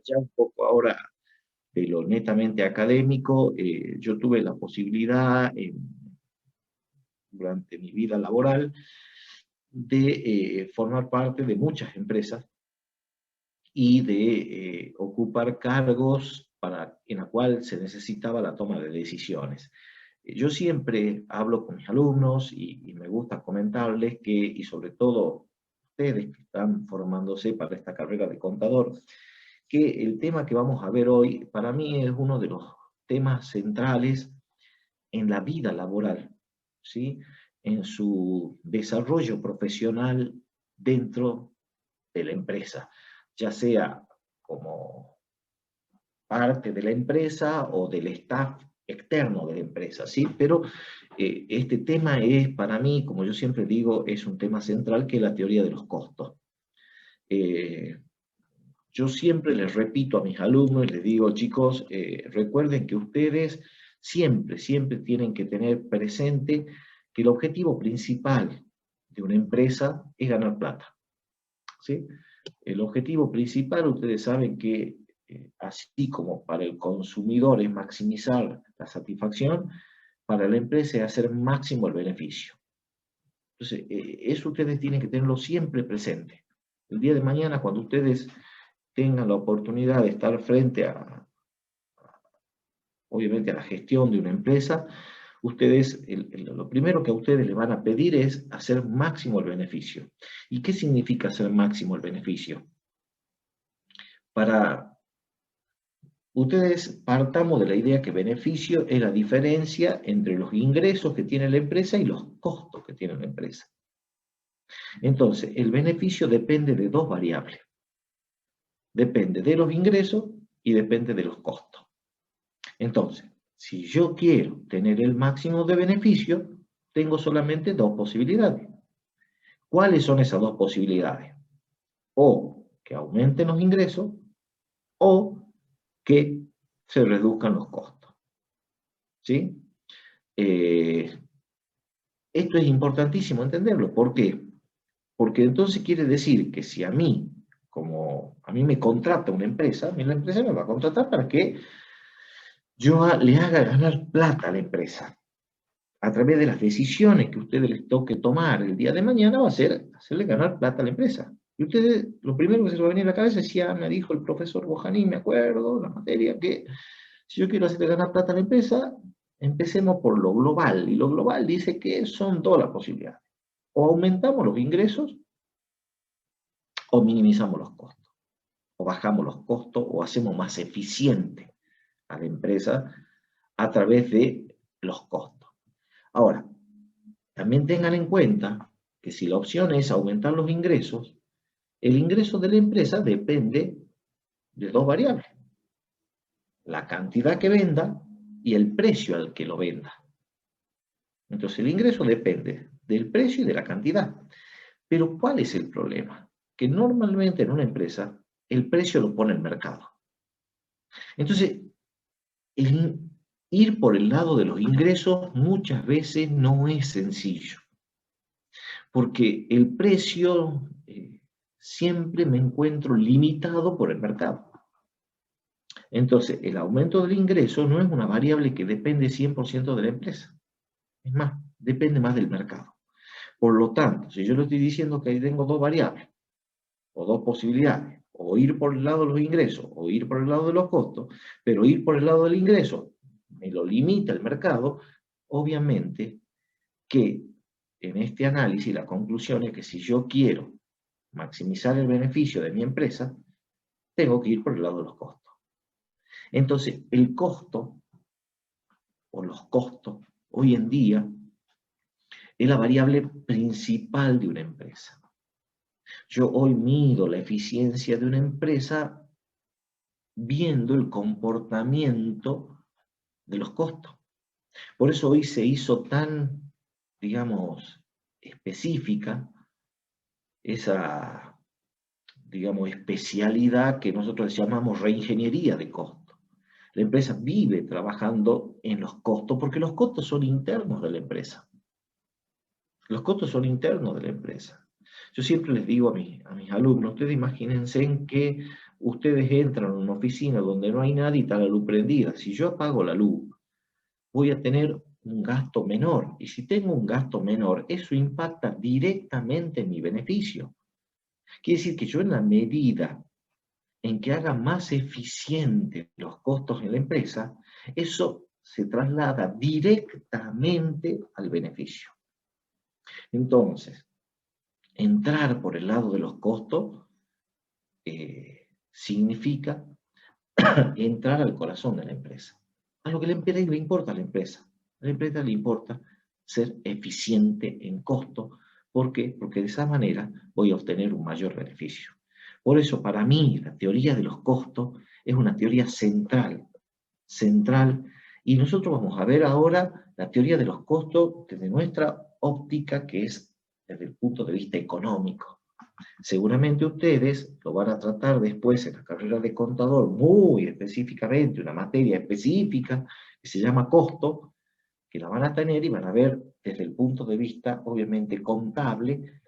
ya un poco ahora de lo netamente académico, yo tuve la posibilidad durante mi vida laboral de formar parte de muchas empresas y de ocupar cargos en la cual se necesitaba la toma de decisiones. Yo siempre hablo con mis alumnos y me gusta comentarles que, y sobre todo ustedes que están formándose para esta carrera de contador, que el tema que vamos a ver hoy para mí es uno de los temas centrales en la vida laboral, ¿sí? En su desarrollo profesional dentro de la empresa, ya sea como parte de la empresa o del staff externo de la empresa, ¿sí? Pero este tema es, para mí, como yo siempre digo, es un tema central que es la teoría de los costos. Eh, yo siempre les repito a mis alumnos y les digo, chicos, recuerden que ustedes siempre tienen que tener presente que el objetivo principal de una empresa es ganar plata, ¿sí? El objetivo principal, ustedes saben que así como para el consumidor es maximizar la satisfacción, para la empresa es hacer máximo el beneficio. Entonces, eso ustedes tienen que tenerlo siempre presente. El día de mañana, cuando ustedes tengan la oportunidad de estar frente obviamente, a la gestión de una empresa, ustedes, lo primero que a ustedes les van a pedir es hacer máximo el beneficio. ¿Y qué significa hacer máximo el beneficio? Para ustedes partamos de la idea que beneficio es la diferencia entre los ingresos que tiene la empresa y los costos que tiene la empresa. Entonces, el beneficio depende de dos variables. Depende de los ingresos y depende de los costos. Entonces, si yo quiero tener el máximo de beneficio, tengo solamente dos posibilidades. ¿Cuáles son esas dos posibilidades? O que aumenten los ingresos o que se reduzcan los costos. ¿Sí? Esto es importantísimo entenderlo. ¿Por qué? Porque entonces quiere decir que si como a mí me contrata una empresa, la empresa me va a contratar para que yo le haga ganar plata a la empresa. A través de las decisiones que a ustedes les toque tomar el día de mañana va a ser hacerle ganar plata a la empresa. Y ustedes, lo primero que se les va a venir a la cabeza es, ya me dijo el profesor Bojanín, me acuerdo, la materia, que si yo quiero hacerle ganar plata a la empresa, empecemos por lo global. Y lo global dice que son dos las posibilidades. O aumentamos los ingresos o minimizamos los costos. O bajamos los costos o hacemos más eficiente a la empresa a través de los costos. Ahora, también tengan en cuenta que si la opción es aumentar los ingresos, el ingreso de la empresa depende de dos variables: la cantidad que venda y el precio al que lo venda. Entonces el ingreso depende del precio y de la cantidad. Pero ¿cuál es el problema? Que normalmente en una empresa el precio lo pone el mercado. Entonces, ir por el lado de los ingresos muchas veces no es sencillo, porque el precio siempre me encuentro limitado por el mercado. Entonces, el aumento del ingreso no es una variable que depende 100% de la empresa. Es más, depende más del mercado. Por lo tanto, si yo le estoy diciendo que ahí tengo dos variables, o dos posibilidades, o ir por el lado de los ingresos, o ir por el lado de los costos, pero ir por el lado del ingreso me lo limita el mercado, obviamente que en este análisis la conclusión es que si yo quiero maximizar el beneficio de mi empresa, tengo que ir por el lado de los costos. Entonces, el costo o los costos hoy en día es la variable principal de una empresa. Yo hoy mido la eficiencia de una empresa viendo el comportamiento de los costos. Por eso hoy se hizo tan, digamos, específica esa, digamos, especialidad que nosotros llamamos reingeniería de costos. La empresa vive trabajando en los costos porque los costos son internos de la empresa. Los costos son internos de la empresa. Yo siempre les digo a mis alumnos, ustedes imagínense en que ustedes entran a una oficina donde no hay nadie y está la luz prendida. Si yo apago la luz, voy a tener un gasto menor. Y si tengo un gasto menor, eso impacta directamente en mi beneficio. Quiere decir que yo, en la medida en que haga más eficientes los costos en la empresa, eso se traslada directamente al beneficio. Entonces, entrar por el lado de los costos significa entrar al corazón de la empresa. A lo que le importa a la empresa. A la empresa le importa ser eficiente en costo. ¿Por qué? Porque de esa manera voy a obtener un mayor beneficio. Por eso, para mí, la teoría de los costos es una teoría central. Y nosotros vamos a ver ahora la teoría de los costos desde nuestra óptica, que es desde el punto de vista económico. Seguramente ustedes lo van a tratar después en la carrera de contador muy específicamente, una materia específica que se llama costo, que la van a tener y van a ver desde el punto de vista, obviamente, contable,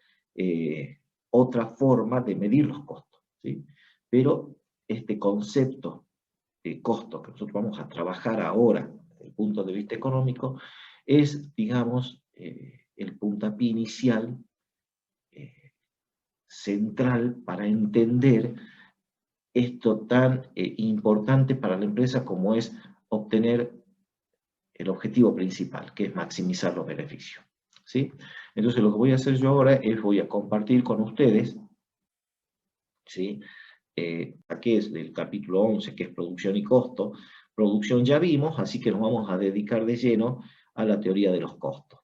otra forma de medir los costos, ¿sí? Pero este concepto de costo que nosotros vamos a trabajar ahora desde el punto de vista económico es, digamos, el puntapié inicial central para entender esto tan importante para la empresa como es obtener el objetivo principal, que es maximizar los beneficios, ¿sí? Entonces, lo que voy a hacer yo ahora es voy a compartir con ustedes, ¿sí? Aquí es del capítulo 11, que es producción y costo. Producción ya vimos, así que nos vamos a dedicar de lleno a la teoría de los costos.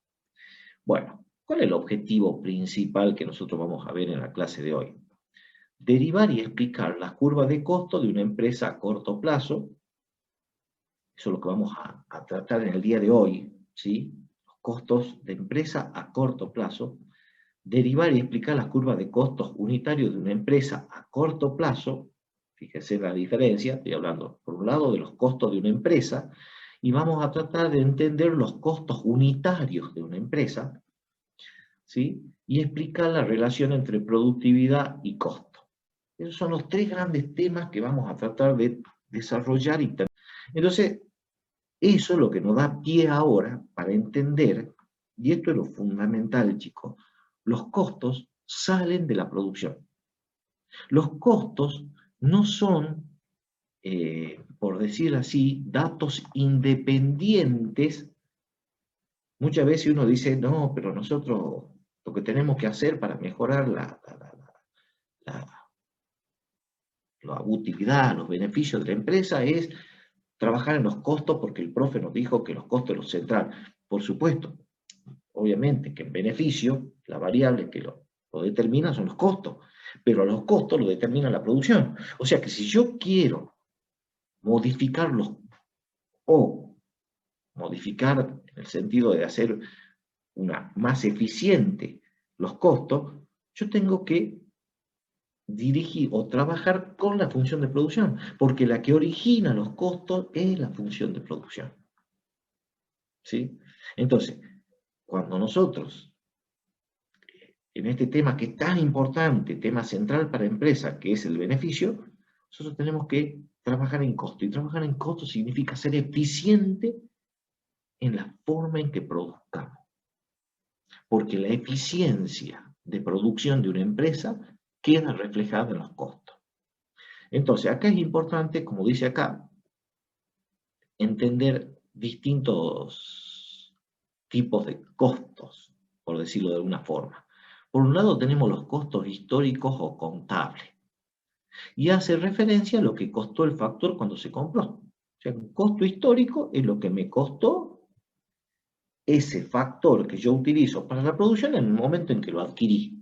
Bueno, ¿cuál es el objetivo principal que nosotros vamos a ver en la clase de hoy? Derivar y explicar las curvas de costo de una empresa a corto plazo. Eso es lo que vamos a tratar en el día de hoy, ¿sí? Los costos de empresa a corto plazo. Derivar y explicar las curvas de costos unitarios de una empresa a corto plazo. Fíjense la diferencia, estoy hablando por un lado de los costos de una empresa, y vamos a tratar de entender los costos unitarios de una empresa, ¿sí? Y explicar la relación entre productividad y costo. Esos son los tres grandes temas que vamos a tratar de desarrollar. Entonces, eso es lo que nos da pie ahora para entender, y esto es lo fundamental, chicos, los costos salen de la producción. Los costos no son, por decir así, datos independientes. Muchas veces uno dice, no, pero nosotros lo que tenemos que hacer para mejorar la utilidad, los beneficios de la empresa es trabajar en los costos, porque el profe nos dijo que los costos es lo central. Por supuesto, obviamente que en beneficio, la variable que lo determina son los costos, pero los costos lo determina la producción. O sea que si yo quiero modificarlos o modificar en el sentido de hacer más eficiente los costos, yo tengo que dirigir o trabajar con la función de producción, porque la que origina los costos es la función de producción, ¿sí? Entonces, cuando nosotros, en este tema que es tan importante, tema central para la empresa, que es el beneficio, nosotros tenemos que trabajar en costo, y trabajar en costo significa ser eficiente en la forma en que produzcamos, porque la eficiencia de producción de una empresa queda reflejada en los costos. Entonces, acá es importante, como dice acá, entender distintos tipos de costos, por decirlo de alguna forma. Por un lado tenemos los costos históricos o contables, y hace referencia a lo que costó el factor cuando se compró. O sea, un costo histórico es lo que me costó ese factor que yo utilizo para la producción en el momento en que lo adquirí.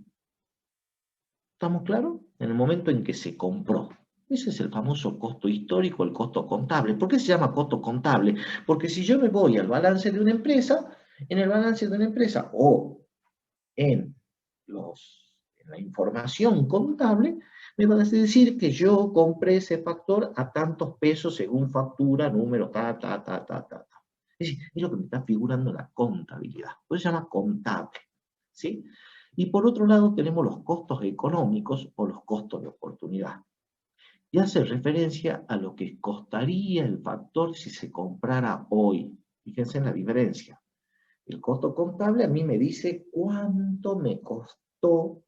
¿Estamos claros? En el momento en que se compró. Ese es el famoso costo histórico, el costo contable. ¿Por qué se llama costo contable? Porque si yo me voy al balance de una empresa, en el balance de una empresa o en la información contable, me van a decir que yo compré ese factor a tantos pesos según factura, número, ta. Es decir, es lo que me está figurando en la contabilidad. Por eso se llama contable, ¿sí? Y por otro lado tenemos los costos económicos o los costos de oportunidad. y hace referencia a lo que costaría el factor si se comprara hoy. Fíjense en la diferencia. El costo contable a mí me dice cuánto me costó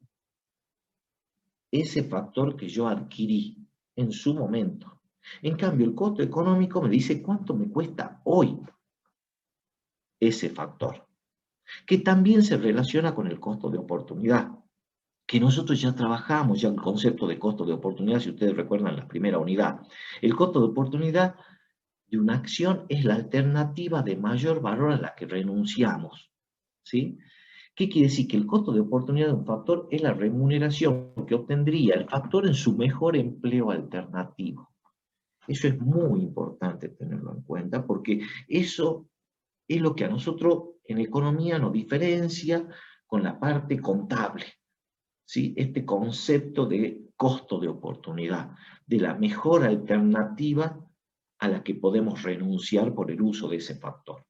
ese factor que yo adquirí en su momento. En cambio, el costo económico me dice cuánto me cuesta hoy ese factor, que también se relaciona con el costo de oportunidad, que nosotros ya trabajamos ya el concepto de costo de oportunidad, si ustedes recuerdan la primera unidad. El costo de oportunidad de una acción es la alternativa de mayor valor a la que renunciamos, ¿sí? ¿Qué quiere decir? Que el costo de oportunidad de un factor es la remuneración que obtendría el factor en su mejor empleo alternativo. Eso es muy importante tenerlo en cuenta porque eso es lo que a nosotros en economía nos diferencia con la parte contable, ¿sí? Este concepto de costo de oportunidad, de la mejor alternativa a la que podemos renunciar por el uso de ese factor.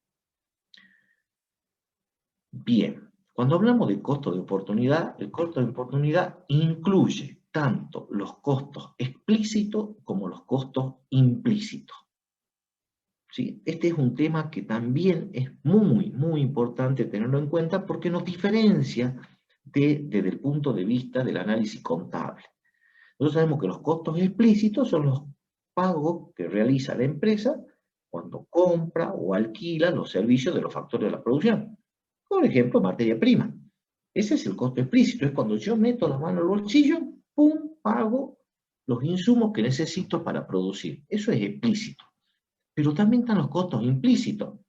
Bien, cuando hablamos de costo de oportunidad, el costo de oportunidad incluye tanto los costos explícitos como los costos implícitos. ¿Sí? Este es un tema que también es muy importante tenerlo en cuenta porque nos diferencia desde el punto de vista del análisis contable. Nosotros sabemos que los costos explícitos son los pagos que realiza la empresa cuando compra o alquila los servicios de los factores de la producción. Por ejemplo, materia prima. Ese es el costo explícito, es cuando yo meto la mano al bolsillo, ¡pum!, pago los insumos que necesito para producir. Eso es explícito. Pero también están los costos implícitos,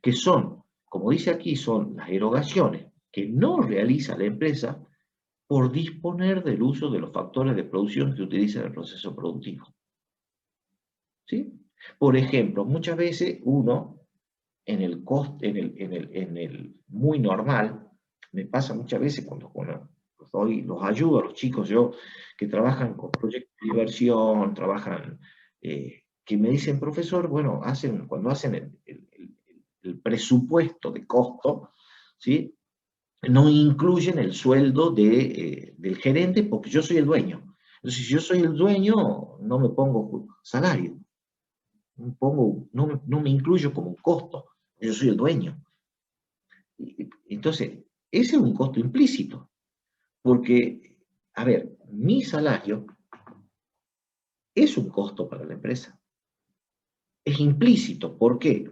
que son, como dice aquí, son las erogaciones que no realiza la empresa por disponer del uso de los factores de producción que utiliza en el proceso productivo. ¿Sí? Por ejemplo, muchas veces uno, en el muy normal, me pasa muchas veces cuando los ayudo a los chicos yo que trabajan con proyectos de diversión, trabajan, que me dicen, profesor, bueno, cuando hacen el presupuesto de costo, ¿sí? No incluyen el sueldo del gerente porque yo soy el dueño. Entonces, si yo soy el dueño, no me pongo salario, no me incluyo como un costo, yo soy el dueño. Entonces, ese es un costo implícito, porque, a ver, mi salario es un costo para la empresa. Es implícito, ¿por qué?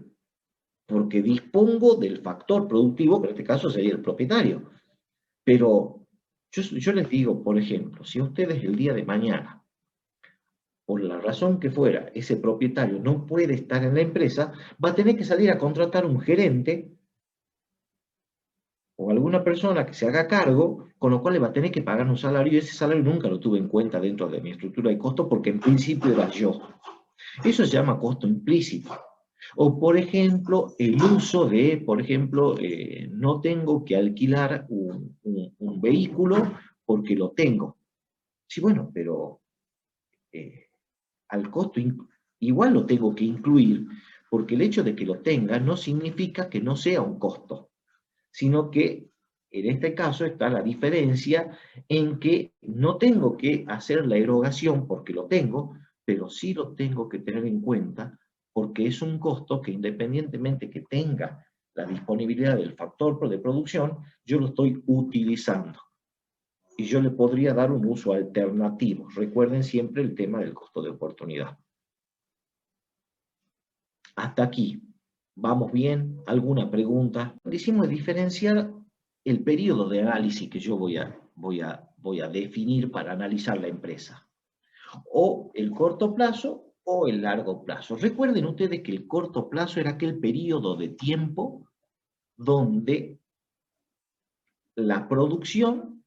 Porque dispongo del factor productivo, que en este caso sería el propietario. Pero yo les digo, por ejemplo, si ustedes el día de mañana, por la razón que fuera, ese propietario no puede estar en la empresa, va a tener que salir a contratar un gerente o alguna persona que se haga cargo, con lo cual le va a tener que pagar un salario y ese salario nunca lo tuve en cuenta dentro de mi estructura de costo porque en principio era yo. Eso se llama costo implícito. O, por ejemplo, el uso de, por ejemplo, no tengo que alquilar un vehículo porque lo tengo. Sí, bueno, pero eh, al costo igual lo tengo que incluir, porque el hecho de que lo tenga no significa que no sea un costo, sino que en este caso está la diferencia en que no tengo que hacer la erogación porque lo tengo, pero sí lo tengo que tener en cuenta porque es un costo que independientemente que tenga la disponibilidad del factor de producción, yo lo estoy utilizando y yo le podría dar un uso alternativo. Recuerden siempre el tema del costo de oportunidad. Hasta aquí. ¿Vamos bien? ¿Alguna pregunta? Decimos diferenciar el periodo de análisis que yo voy a definir para analizar la empresa. O el corto plazo o el largo plazo. Recuerden ustedes que el corto plazo era aquel periodo de tiempo donde la producción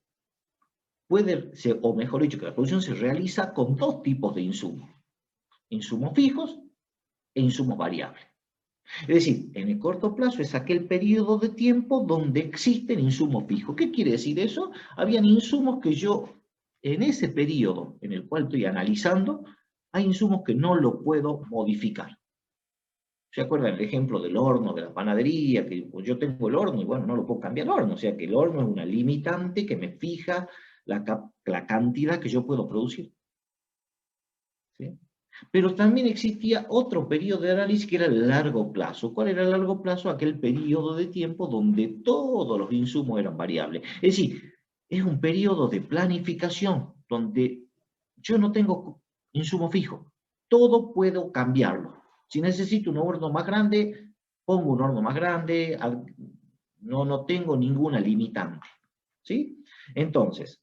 puede ser, o mejor dicho, que la producción se realiza con dos tipos de insumos. Insumos fijos e insumos variables. Es decir, en el corto plazo es aquel periodo de tiempo donde existen insumos fijos. ¿Qué quiere decir eso? Habían insumos que yo, en ese periodo en el cual estoy analizando, hay insumos que no lo puedo modificar. ¿Se acuerdan el ejemplo del horno, de la panadería? Que yo tengo el horno y bueno, no lo puedo cambiar el horno. O sea que el horno es una limitante que me fija la cantidad que yo puedo producir. Pero también existía otro periodo de análisis que era el largo plazo. ¿Cuál era el largo plazo? Aquel periodo de tiempo donde todos los insumos eran variables. Es decir, es un periodo de planificación donde yo no tengo insumo fijo. Todo puedo cambiarlo. Si necesito un horno más grande, pongo un horno más grande. No tengo ninguna limitante. ¿Sí? Entonces,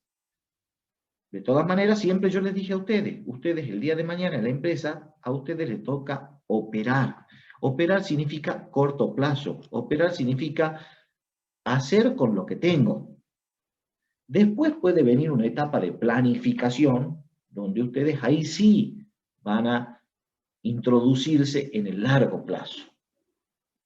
de todas maneras, siempre yo les dije a ustedes el día de mañana en la empresa, a ustedes les toca operar. Operar significa corto plazo. Operar significa hacer con lo que tengo. Después puede venir una etapa de planificación, donde ustedes ahí sí van a introducirse en el largo plazo.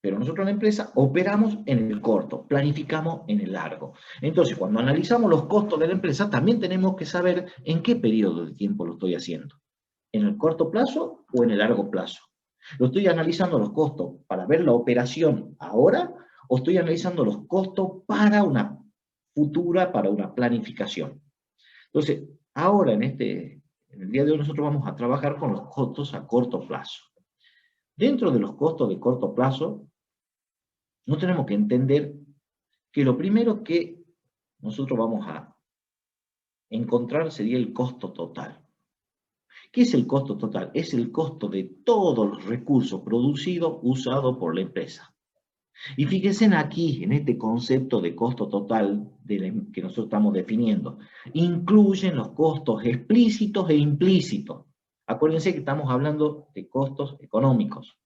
Pero nosotros en la empresa operamos en el corto, planificamos en el largo. Entonces, cuando analizamos los costos de la empresa, también tenemos que saber en qué periodo de tiempo lo estoy haciendo. ¿En el corto plazo o en el largo plazo? ¿Lo estoy analizando los costos para ver la operación ahora o estoy analizando los costos para una futura, para una planificación? Entonces, ahora en el día de hoy nosotros vamos a trabajar con los costos a corto plazo. Dentro de los costos de corto plazo, no tenemos que entender que lo primero que nosotros vamos a encontrar sería el costo total. ¿Qué es el costo total? Es el costo de todos los recursos producidos usados por la empresa. Y fíjense aquí, en este concepto de costo total que nosotros estamos definiendo, incluyen los costos explícitos e implícitos. Acuérdense que estamos hablando de costos económicos.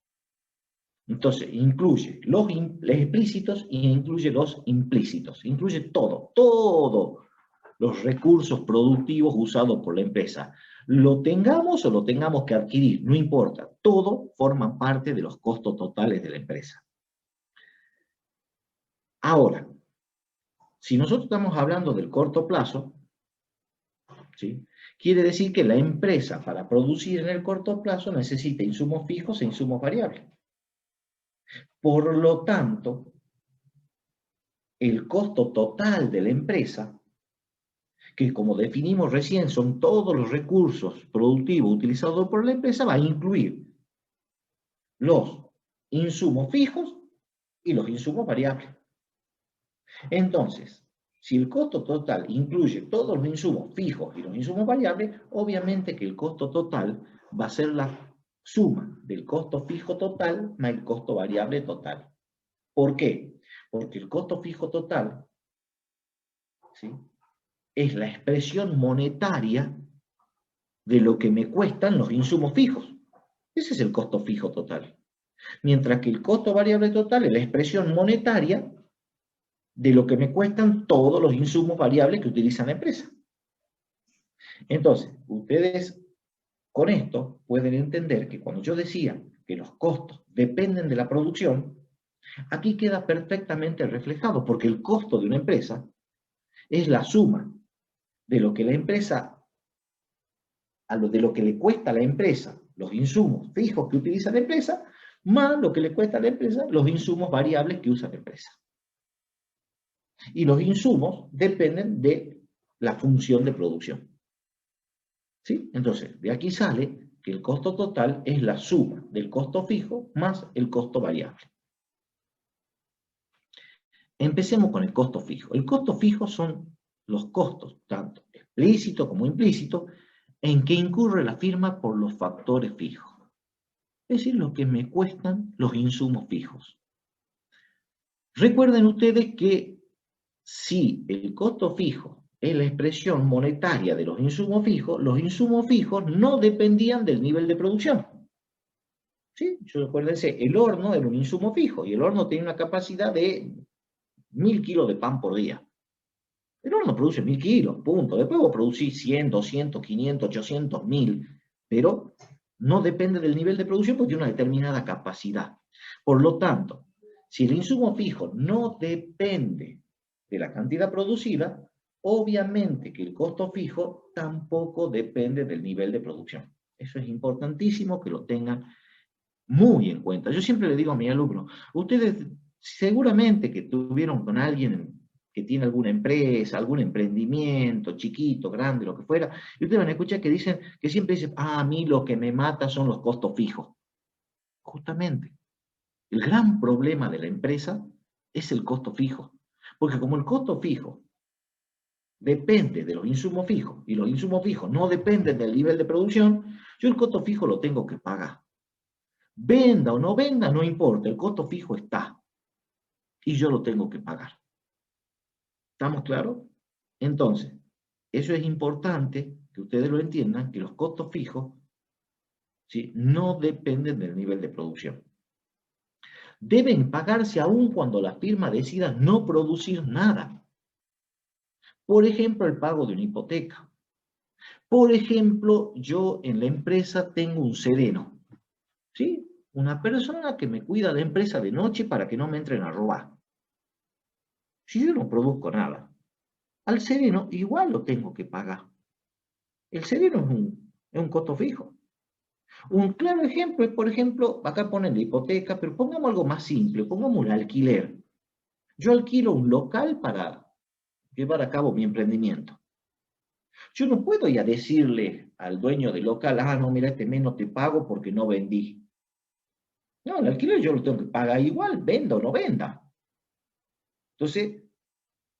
Entonces, incluye los explícitos y incluye los implícitos. Incluye todos los recursos productivos usados por la empresa. Lo tengamos o lo tengamos que adquirir, no importa. Todo forma parte de los costos totales de la empresa. Ahora, si nosotros estamos hablando del corto plazo, ¿sí? Quiere decir que la empresa para producir en el corto plazo necesita insumos fijos e insumos variables. Por lo tanto, el costo total de la empresa, que como definimos recién son todos los recursos productivos utilizados por la empresa, va a incluir los insumos fijos y los insumos variables. Entonces, si el costo total incluye todos los insumos fijos y los insumos variables, obviamente que el costo total va a ser la suma del costo fijo total más el costo variable total. ¿Por qué? Porque el costo fijo total, ¿sí?, es la expresión monetaria de lo que me cuestan los insumos fijos. Ese es el costo fijo total. Mientras que el costo variable total es la expresión monetaria de lo que me cuestan todos los insumos variables que utiliza la empresa. Entonces, ustedes con esto pueden entender que cuando yo decía que los costos dependen de la producción, aquí queda perfectamente reflejado, porque el costo de una empresa es la suma de lo que la empresa, de lo que le cuesta a la empresa los insumos fijos que utiliza la empresa, más lo que le cuesta a la empresa los insumos variables que usa la empresa. Y los insumos dependen de la función de producción. ¿Sí? Entonces, de aquí sale que el costo total es la suma del costo fijo más el costo variable. Empecemos con el costo fijo. El costo fijo son los costos, tanto explícitos como implícitos, en que incurre la firma por los factores fijos. Es decir, lo que me cuestan los insumos fijos. Recuerden ustedes que si el costo fijo es la expresión monetaria de los insumos fijos no dependían del nivel de producción. ¿Sí? Recuérdense, el horno era un insumo fijo y el horno tiene una capacidad de 1000 kilos de pan por día. El horno produce 1000 kilos, punto. Después vos producís 100, 200, 500, 800, 1000, pero no depende del nivel de producción porque tiene una determinada capacidad. Por lo tanto, si el insumo fijo no depende de la cantidad producida, obviamente que el costo fijo tampoco depende del nivel de producción. Eso es importantísimo que lo tengan muy en cuenta. Yo siempre le digo a mis alumnos, ustedes seguramente que estuvieron con alguien que tiene alguna empresa, algún emprendimiento, chiquito, grande, lo que fuera, y ustedes van a escuchar que dicen, que siempre dicen, a mí lo que me mata son los costos fijos. Justamente, el gran problema de la empresa es el costo fijo. Porque como el costo fijo depende de los insumos fijos, y los insumos fijos no dependen del nivel de producción, yo el costo fijo lo tengo que pagar. Venda o no venda, no importa, el costo fijo está, y yo lo tengo que pagar. ¿Estamos claros? Entonces, eso es importante que ustedes lo entiendan, que los costos fijos, ¿sí?, no dependen del nivel de producción. Deben pagarse aún cuando la firma decida no producir nada. Por ejemplo, el pago de una hipoteca. Por ejemplo, yo en la empresa tengo un sereno, ¿sí? Una persona que me cuida la empresa de noche para que no me entren a robar. Si yo no produzco nada, al sereno igual lo tengo que pagar. El sereno es un costo fijo. Un claro ejemplo es, por ejemplo, acá ponen la hipoteca, pero pongamos algo más simple, pongamos el alquiler. Yo alquilo un local para llevar a cabo mi emprendimiento. Yo no puedo ya decirle al dueño del local, ah, no, mira, este mes no te pago porque no vendí. No, el alquiler yo lo tengo que pagar igual, venda o no venda. Entonces,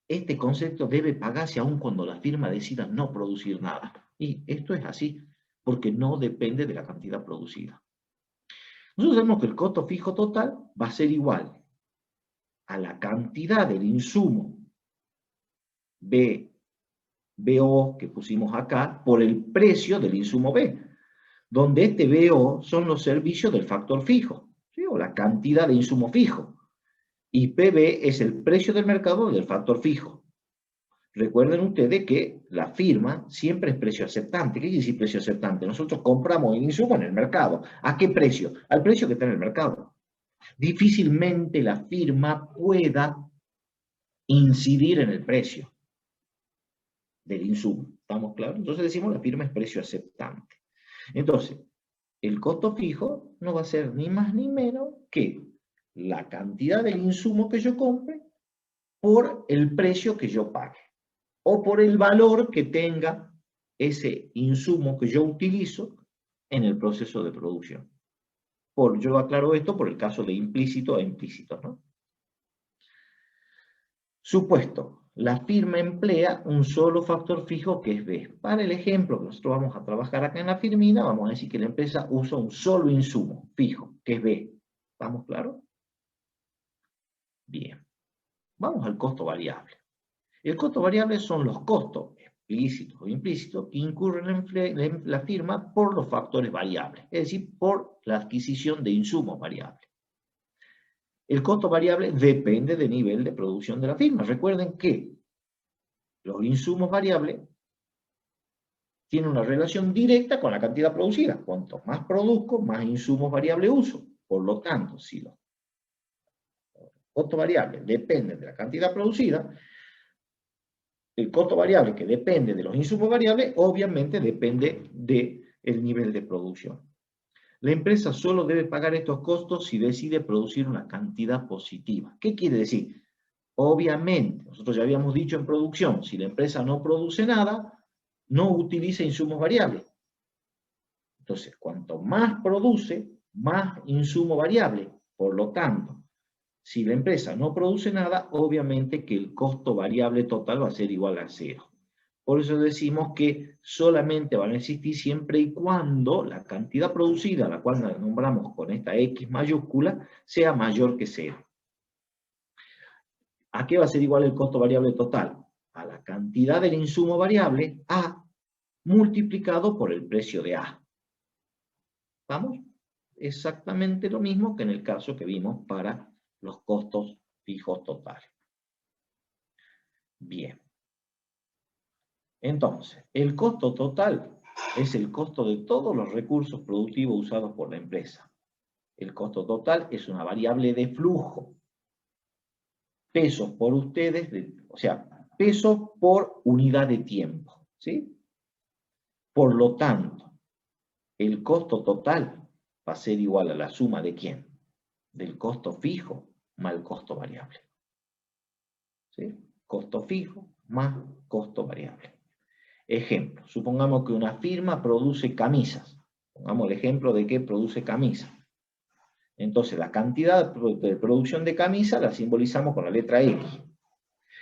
este concepto debe pagarse aún cuando la firma decida no producir nada. Y esto es así, porque no depende de la cantidad producida. Nosotros sabemos que el costo fijo total va a ser igual a la cantidad del insumo BO que pusimos acá por el precio del insumo B, donde este BO son los servicios del factor fijo, ¿sí?, o la cantidad de insumo fijo. Y PB es el precio del mercado del factor fijo. Recuerden ustedes que la firma siempre es precio aceptante. ¿Qué quiere decir precio aceptante? Nosotros compramos el insumo en el mercado. ¿A qué precio? Al precio que está en el mercado. Difícilmente la firma pueda incidir en el precio del insumo. ¿Estamos claros? Entonces decimos la firma es precio aceptante. Entonces, el costo fijo no va a ser ni más ni menos que la cantidad del insumo que yo compre por el precio que yo pague, o por el valor que tenga ese insumo que yo utilizo en el proceso de producción. Yo aclaro esto por el caso de implícito e implícito, ¿no? Supuesto, la firma emplea un solo factor fijo que es B. Para el ejemplo que nosotros vamos a trabajar acá en la firmina, vamos a decir que la empresa usa un solo insumo fijo, que es B. ¿Estamos claros? Bien. Vamos al costo variable. El costo variable son los costos explícitos o implícitos que incurren en la firma por los factores variables, es decir, por la adquisición de insumos variables. El costo variable depende del nivel de producción de la firma. Recuerden que los insumos variables tienen una relación directa con la cantidad producida. Cuanto más produzco, más insumos variables uso. Por lo tanto, si los costos variables dependen de la cantidad producida, el costo variable que depende de los insumos variables, obviamente depende del nivel de producción. La empresa solo debe pagar estos costos si decide producir una cantidad positiva. ¿Qué quiere decir? Obviamente, nosotros ya habíamos dicho en producción, si la empresa no produce nada, no utiliza insumos variables. Entonces, cuanto más produce, más insumo variable. Por lo tanto, si la empresa no produce nada, obviamente que el costo variable total va a ser igual a cero. Por eso decimos que solamente van a existir siempre y cuando la cantidad producida, la cual la nombramos con esta X mayúscula, sea mayor que cero. ¿A qué va a ser igual el costo variable total? A la cantidad del insumo variable, A, multiplicado por el precio de A. ¿Vamos? Exactamente lo mismo que en el caso que vimos para los costos fijos totales. Bien. Entonces, el costo total es el costo de todos los recursos productivos usados por la empresa. El costo total es una variable de flujo. Pesos por ustedes, o sea, pesos por unidad de tiempo, ¿sí? Por lo tanto, el costo total va a ser igual a la suma de ¿quién? Del costo fijo más el costo variable. ¿Sí? costo fijo más costo variable. Ejemplo, supongamos que una firma produce camisas. Pongamos el ejemplo de que produce camisas. Entonces, la cantidad de producción de camisas la simbolizamos con la letra X.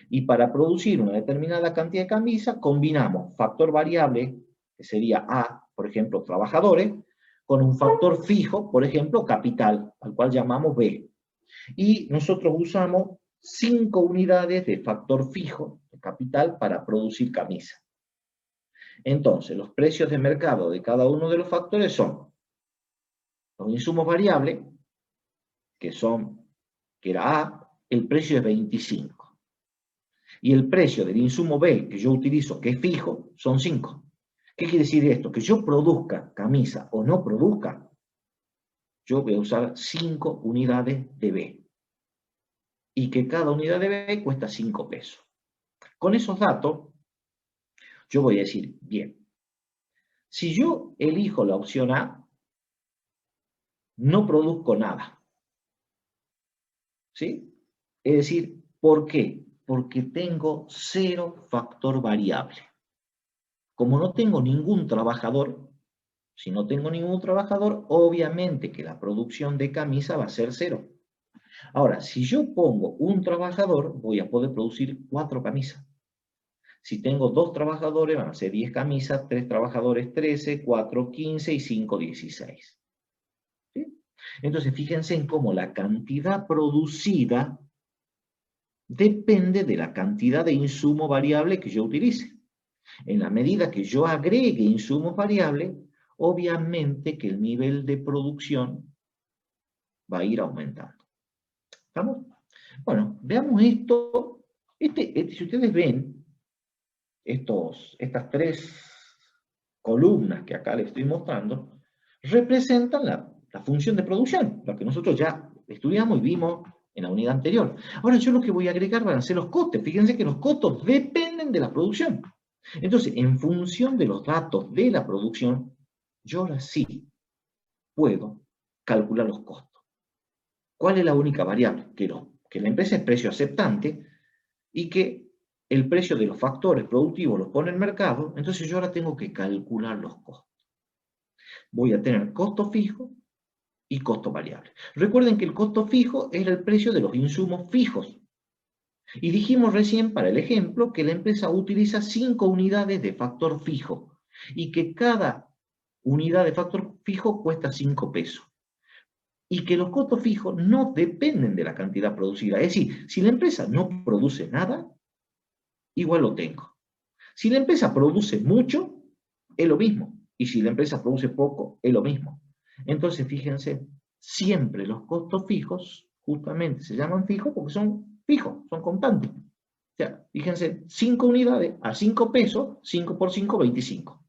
Y para producir una determinada cantidad de camisas, combinamos factor variable, que sería A, por ejemplo, trabajadores, con un factor fijo, por ejemplo, capital, al cual llamamos B. Y nosotros usamos 5 unidades de factor fijo, de capital, para producir camisas. Entonces, los precios de mercado de cada uno de los factores son los insumos variables, que era A, el precio es 25. Y el precio del insumo B, que yo utilizo, que es fijo, son 5. ¿Qué quiere decir esto? Que yo produzca camisa o no produzca, yo voy a usar 5 unidades de B. Y que cada unidad de B cuesta 5 pesos. Con esos datos, yo voy a decir, bien, si yo elijo la opción A, no produzco nada. ¿Sí? Es decir, ¿por qué? Porque tengo 0 factor variable. Como no tengo ningún trabajador, si no tengo ningún trabajador, obviamente que la producción de camisa va a ser 0. Ahora, si yo pongo un trabajador, voy a poder producir 4 camisas. Si tengo 2 trabajadores, van a ser 10 camisas, 3 trabajadores 13, 4 15 y 5 16. ¿Sí? Entonces, fíjense en cómo la cantidad producida depende de la cantidad de insumo variable que yo utilice. En la medida que yo agregue insumos variables, obviamente que el nivel de producción va a ir aumentando. ¿Estamos? Bueno, veamos esto. Si ustedes ven estas 3 columnas que acá les estoy mostrando, representan la función de producción, la que nosotros ya estudiamos y vimos en la unidad anterior. Ahora yo lo que voy a agregar van a ser los costes. Fíjense que los costos dependen de la producción. Entonces, en función de los datos de la producción, yo ahora sí puedo calcular los costos. ¿Cuál es la única variable? Que la empresa es precio aceptante y que el precio de los factores productivos los pone el mercado, entonces yo ahora tengo que calcular los costos. Voy a tener costo fijo y costo variable. Recuerden que el costo fijo era el precio de los insumos fijos. Y dijimos recién, para el ejemplo, que la empresa utiliza 5 unidades de factor fijo y que cada unidad de factor fijo cuesta 5 pesos. Y que los costos fijos no dependen de la cantidad producida. Es decir, si la empresa no produce nada, igual lo tengo. Si la empresa produce mucho, es lo mismo. Y si la empresa produce poco, es lo mismo. Entonces, fíjense, siempre los costos fijos, justamente se llaman fijos porque son fijos, son constantes. O sea, fíjense, 5 unidades a 5 pesos, 5 por 5, 25.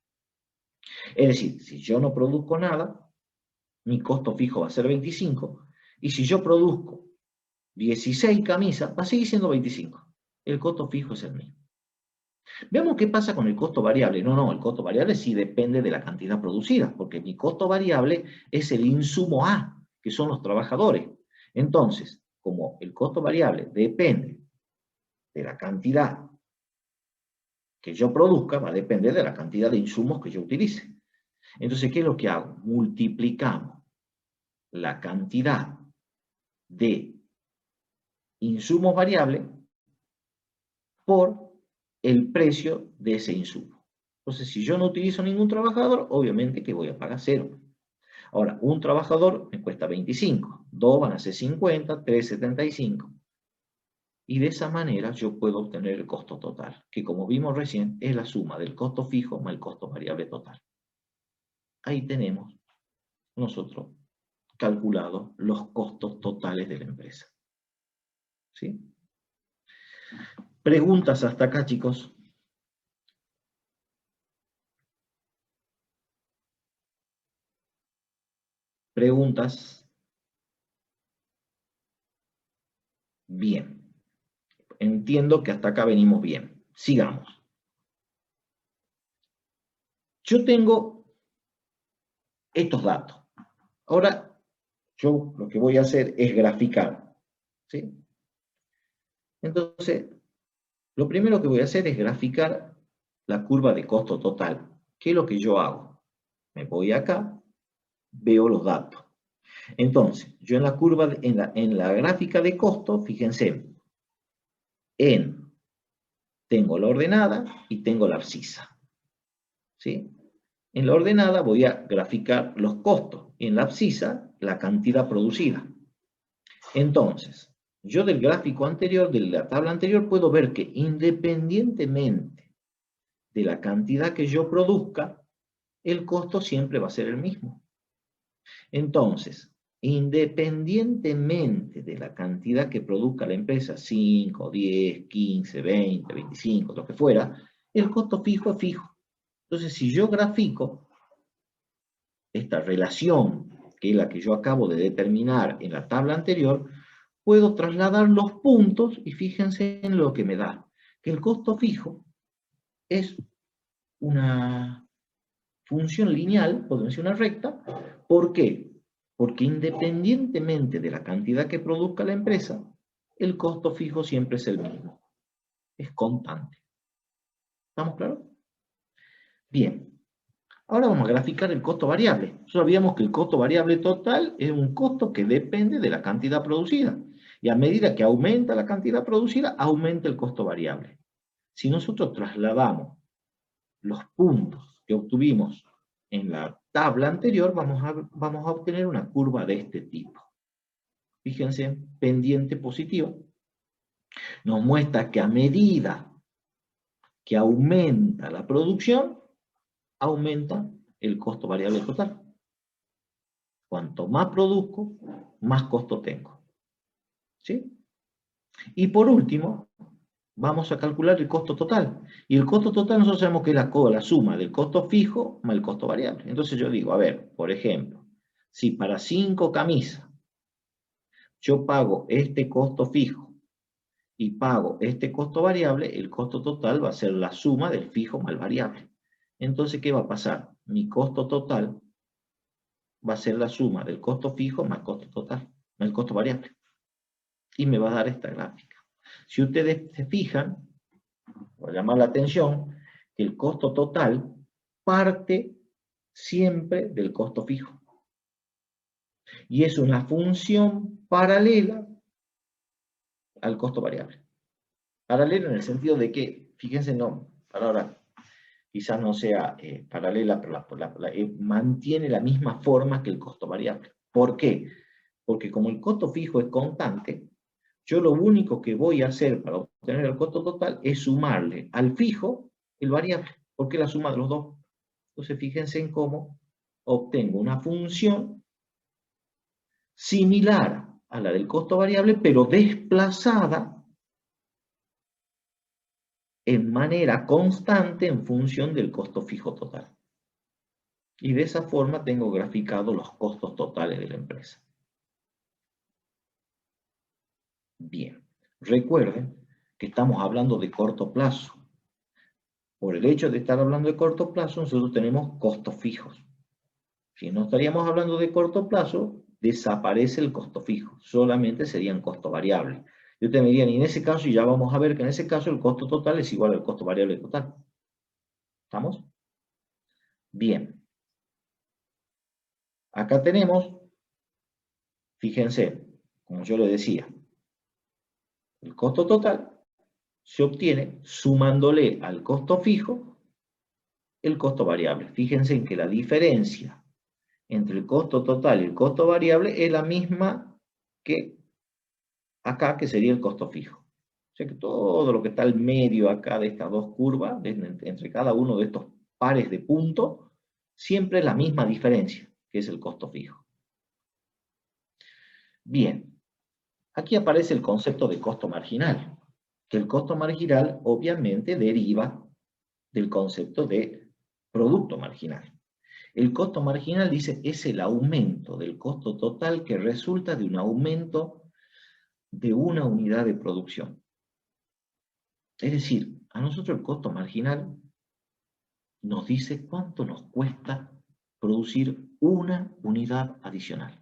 Es decir, si yo no produzco nada, mi costo fijo va a ser 25, y si yo produzco 16 camisas, va a seguir siendo 25. El costo fijo es el mismo. Veamos qué pasa con el costo variable. No, el costo variable sí depende de la cantidad producida, porque mi costo variable es el insumo A, que son los trabajadores. Entonces, como el costo variable depende de la cantidad que yo produzca, va a depender de la cantidad de insumos que yo utilice. Entonces, ¿qué es lo que hago? Multiplicamos la cantidad de insumos variables por el precio de ese insumo. Entonces, si yo no utilizo ningún trabajador, obviamente que voy a pagar 0. Ahora, un trabajador me cuesta 25, 2 van a ser 50, 3, 75. Y de esa manera yo puedo obtener el costo total, que como vimos recién, es la suma del costo fijo más el costo variable total. Ahí tenemos nosotros calculados los costos totales de la empresa. ¿Sí? Preguntas hasta acá, chicos. Preguntas. Bien. Entiendo que hasta acá venimos bien. Sigamos. Yo tengo estos datos. Ahora, yo lo que voy a hacer es graficar. ¿Sí? Entonces, Lo primero que voy a hacer es graficar la curva de costo total. ¿Qué es lo que yo hago? Me voy acá, veo los datos. Entonces, yo en la curva, en la gráfica de costo, fíjense, tengo la ordenada y tengo la abscisa. ¿Sí? En la ordenada voy a graficar los costos y en la abscisa la cantidad producida. Entonces, yo del gráfico anterior, de la tabla anterior, puedo ver que independientemente de la cantidad que yo produzca, el costo siempre va a ser el mismo. Entonces, independientemente de la cantidad que produzca la empresa, 5, 10, 15, 20, 25, lo que fuera, el costo fijo es fijo. Entonces, si yo grafico esta relación, que es la que yo acabo de determinar en la tabla anterior, puedo trasladar los puntos y fíjense en lo que me da. Que el costo fijo es una función lineal, podemos decir una recta. ¿Por qué? Porque independientemente de la cantidad que produzca la empresa, el costo fijo siempre es el mismo. Es constante. ¿Estamos claros? Bien. Ahora vamos a graficar el costo variable. Sabíamos que el costo variable total es un costo que depende de la cantidad producida. Y a medida que aumenta la cantidad producida, aumenta el costo variable. Si nosotros trasladamos los puntos que obtuvimos en la tabla anterior, vamos a obtener una curva de este tipo. Fíjense, pendiente positiva. Nos muestra que a medida que aumenta la producción, aumenta el costo variable total. Cuanto más produzco, más costo tengo. ¿Sí? Y por último, vamos a calcular el costo total. Y el costo total nosotros sabemos que es la suma del costo fijo más el costo variable. Entonces yo digo, a ver, por ejemplo, si para 5 camisas yo pago este costo fijo y pago este costo variable, el costo total va a ser la suma del fijo más el variable. Entonces, ¿qué va a pasar? Mi costo total va a ser la suma del costo fijo más el costo total, más el costo variable. Y me va a dar esta gráfica. Si ustedes se fijan, va a llamar la atención que el costo total parte siempre del costo fijo. Y es una función paralela al costo variable. Paralela en el sentido de que, fíjense, no, para ahora quizás no sea paralela, pero mantiene la misma forma que el costo variable. ¿Por qué? Porque como el costo fijo es constante, yo lo único que voy a hacer para obtener el costo total es sumarle al fijo el variable, porque es la suma de los dos. Entonces fíjense en cómo obtengo una función similar a la del costo variable, pero desplazada en manera constante en función del costo fijo total. Y de esa forma tengo graficado los costos totales de la empresa. Bien, recuerden que estamos hablando de corto plazo. Por el hecho de estar hablando de corto plazo, nosotros tenemos costos fijos. Si no estaríamos hablando de corto plazo, desaparece el costo fijo. Solamente serían costos variables. Y ustedes me dirían, y en ese caso, y ya vamos a ver que en ese caso el costo total es igual al costo variable total. ¿Estamos? Bien. Acá tenemos, fíjense, como yo les decía, el costo total se obtiene sumándole al costo fijo el costo variable. Fíjense en que la diferencia entre el costo total y el costo variable es la misma que acá, que sería el costo fijo. O sea que todo lo que está al medio acá de estas dos curvas, entre cada uno de estos pares de puntos, siempre es la misma diferencia, que es el costo fijo. Bien, aquí aparece el concepto de costo marginal, que el costo marginal obviamente deriva del concepto de producto marginal. El costo marginal, dice, es el aumento del costo total que resulta de un aumento de una unidad de producción. Es decir, a nosotros el costo marginal nos dice cuánto nos cuesta producir una unidad adicional.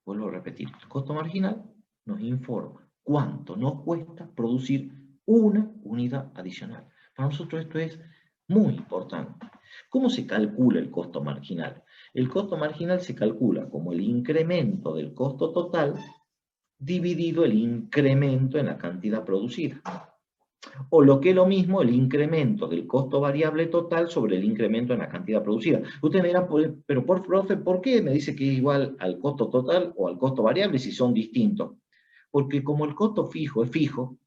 Vuelvo a repetir, el costo marginal nos informa cuánto nos cuesta producir una unidad adicional. Para nosotros esto es muy importante. ¿Cómo se calcula el costo marginal? El costo marginal se calcula como el incremento del costo total dividido el incremento en la cantidad producida. O lo que es lo mismo, el incremento del costo variable total sobre el incremento en la cantidad producida. Ustedes me dirán, pero profe, ¿por qué me dice que es igual al costo total o al costo variable si son distintos? Porque como el costo fijo es fijo,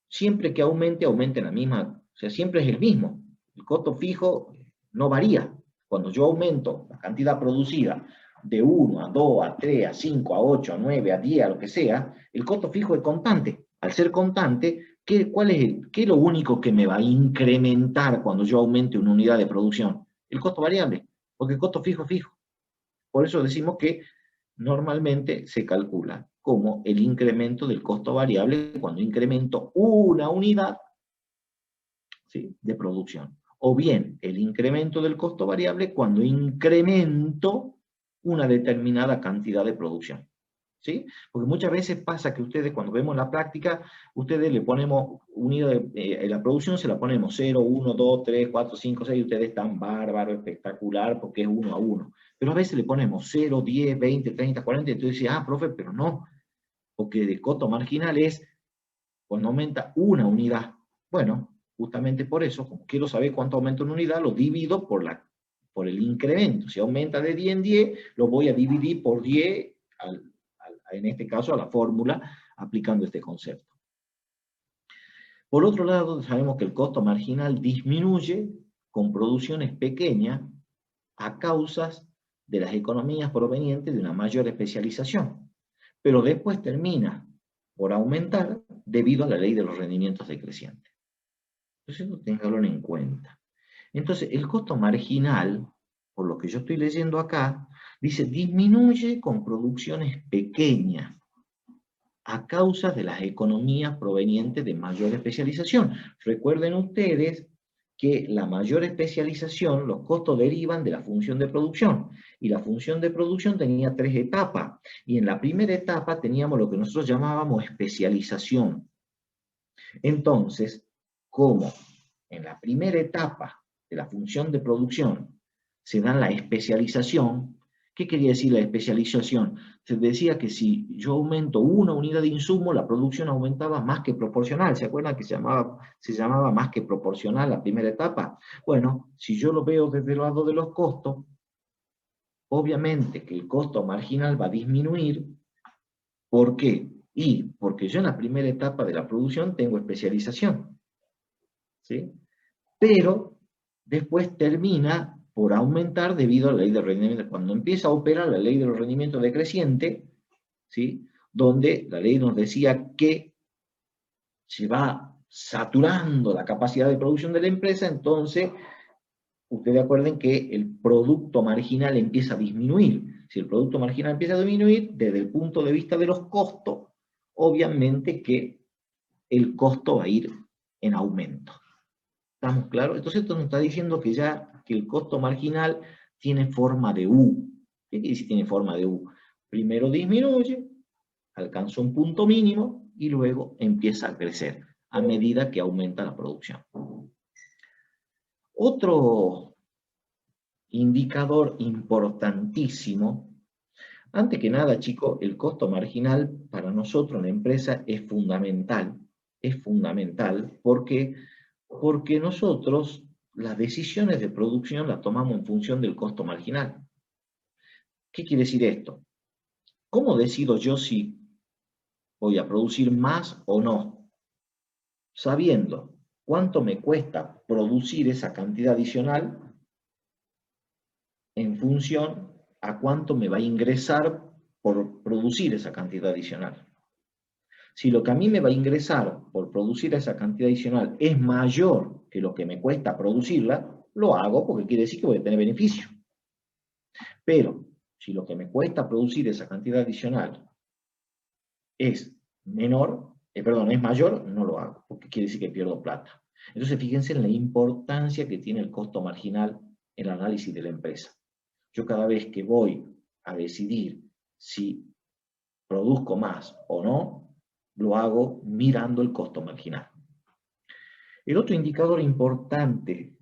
siempre que aumente, aumente en la misma, o sea, siempre es el mismo. El costo fijo no varía. Cuando yo aumento la cantidad producida de 1 a 2, a 3, a 5, a 8, a 9, a 10, a lo que sea, el costo fijo es constante. Al ser constante, ¿qué es lo único que me va a incrementar cuando yo aumente una unidad de producción? El costo variable, porque el costo fijo es fijo. Por eso decimos que normalmente se calcula como el incremento del costo variable cuando incremento una unidad, ¿sí?, de producción. O bien el incremento del costo variable cuando incremento una determinada cantidad de producción. ¿Sí? Porque muchas veces pasa que ustedes, cuando vemos la práctica, ustedes le ponemos unidad de la producción, se la ponemos 0, 1, 2, 3, 4, 5, 6, y ustedes están bárbaro, espectacular, porque es 1 a 1. Pero a veces le ponemos 0, 10, 20, 30, 40, y entonces dice, profe, pero no, porque el costo marginal es cuando aumenta una unidad. Bueno, justamente por eso, como quiero saber cuánto aumenta una unidad, lo divido por el incremento. Si aumenta de 10 en 10, lo voy a dividir por 10 en este caso a la fórmula, aplicando este concepto. Por otro lado, sabemos que el costo marginal disminuye con producciones pequeñas a causas de las economías provenientes de una mayor especialización, pero después termina por aumentar debido a la ley de los rendimientos decrecientes. Entonces, eso ténganlo en cuenta. Entonces, el costo marginal, por lo que yo estoy leyendo acá, dice disminuye con producciones pequeñas a causa de las economías provenientes de mayor especialización. Recuerden ustedes que la mayor especialización, los costos derivan de la función de producción, y la función de producción tenía 3 etapas, y en la primera etapa teníamos lo que nosotros llamábamos especialización. Entonces, como en la primera etapa de la función de producción se da la especialización, ¿qué quería decir la especialización? Se decía que si yo aumento una unidad de insumo, la producción aumentaba más que proporcional. ¿Se acuerdan que se llamaba más que proporcional la primera etapa? Bueno, si yo lo veo desde el lado de los costos, obviamente que el costo marginal va a disminuir. ¿Por qué? Y porque yo en la primera etapa de la producción tengo especialización, ¿sí? Pero después termina por aumentar debido a la ley de rendimiento. Cuando empieza a operar la ley de los rendimientos decrecientes, ¿sí?, donde la ley nos decía que se va saturando la capacidad de producción de la empresa, entonces ustedes acuerden que el producto marginal empieza a disminuir. Si el producto marginal empieza a disminuir, desde el punto de vista de los costos, obviamente que el costo va a ir en aumento. ¿Estamos claros? Entonces esto nos está diciendo que ya que el costo marginal tiene forma de U. ¿Qué quiere decir tiene forma de U? Primero disminuye, alcanza un punto mínimo y luego empieza a crecer a medida que aumenta la producción. Otro indicador importantísimo, antes que nada, chicos, el costo marginal para nosotros en la empresa es fundamental. Es fundamental porque nosotros las decisiones de producción las tomamos en función del costo marginal. ¿Qué quiere decir esto? ¿Cómo decido yo si voy a producir más o no? Sabiendo cuánto me cuesta producir esa cantidad adicional en función a cuánto me va a ingresar por producir esa cantidad adicional. Si lo que a mí me va a ingresar por producir esa cantidad adicional es mayor que lo que me cuesta producirla, lo hago porque quiere decir que voy a tener beneficio. Pero si lo que me cuesta producir esa cantidad adicional es es mayor, no lo hago, porque quiere decir que pierdo plata. Entonces fíjense en la importancia que tiene el costo marginal en el análisis de la empresa. Yo cada vez que voy a decidir si produzco más o no, lo hago mirando el costo marginal. El otro indicador importante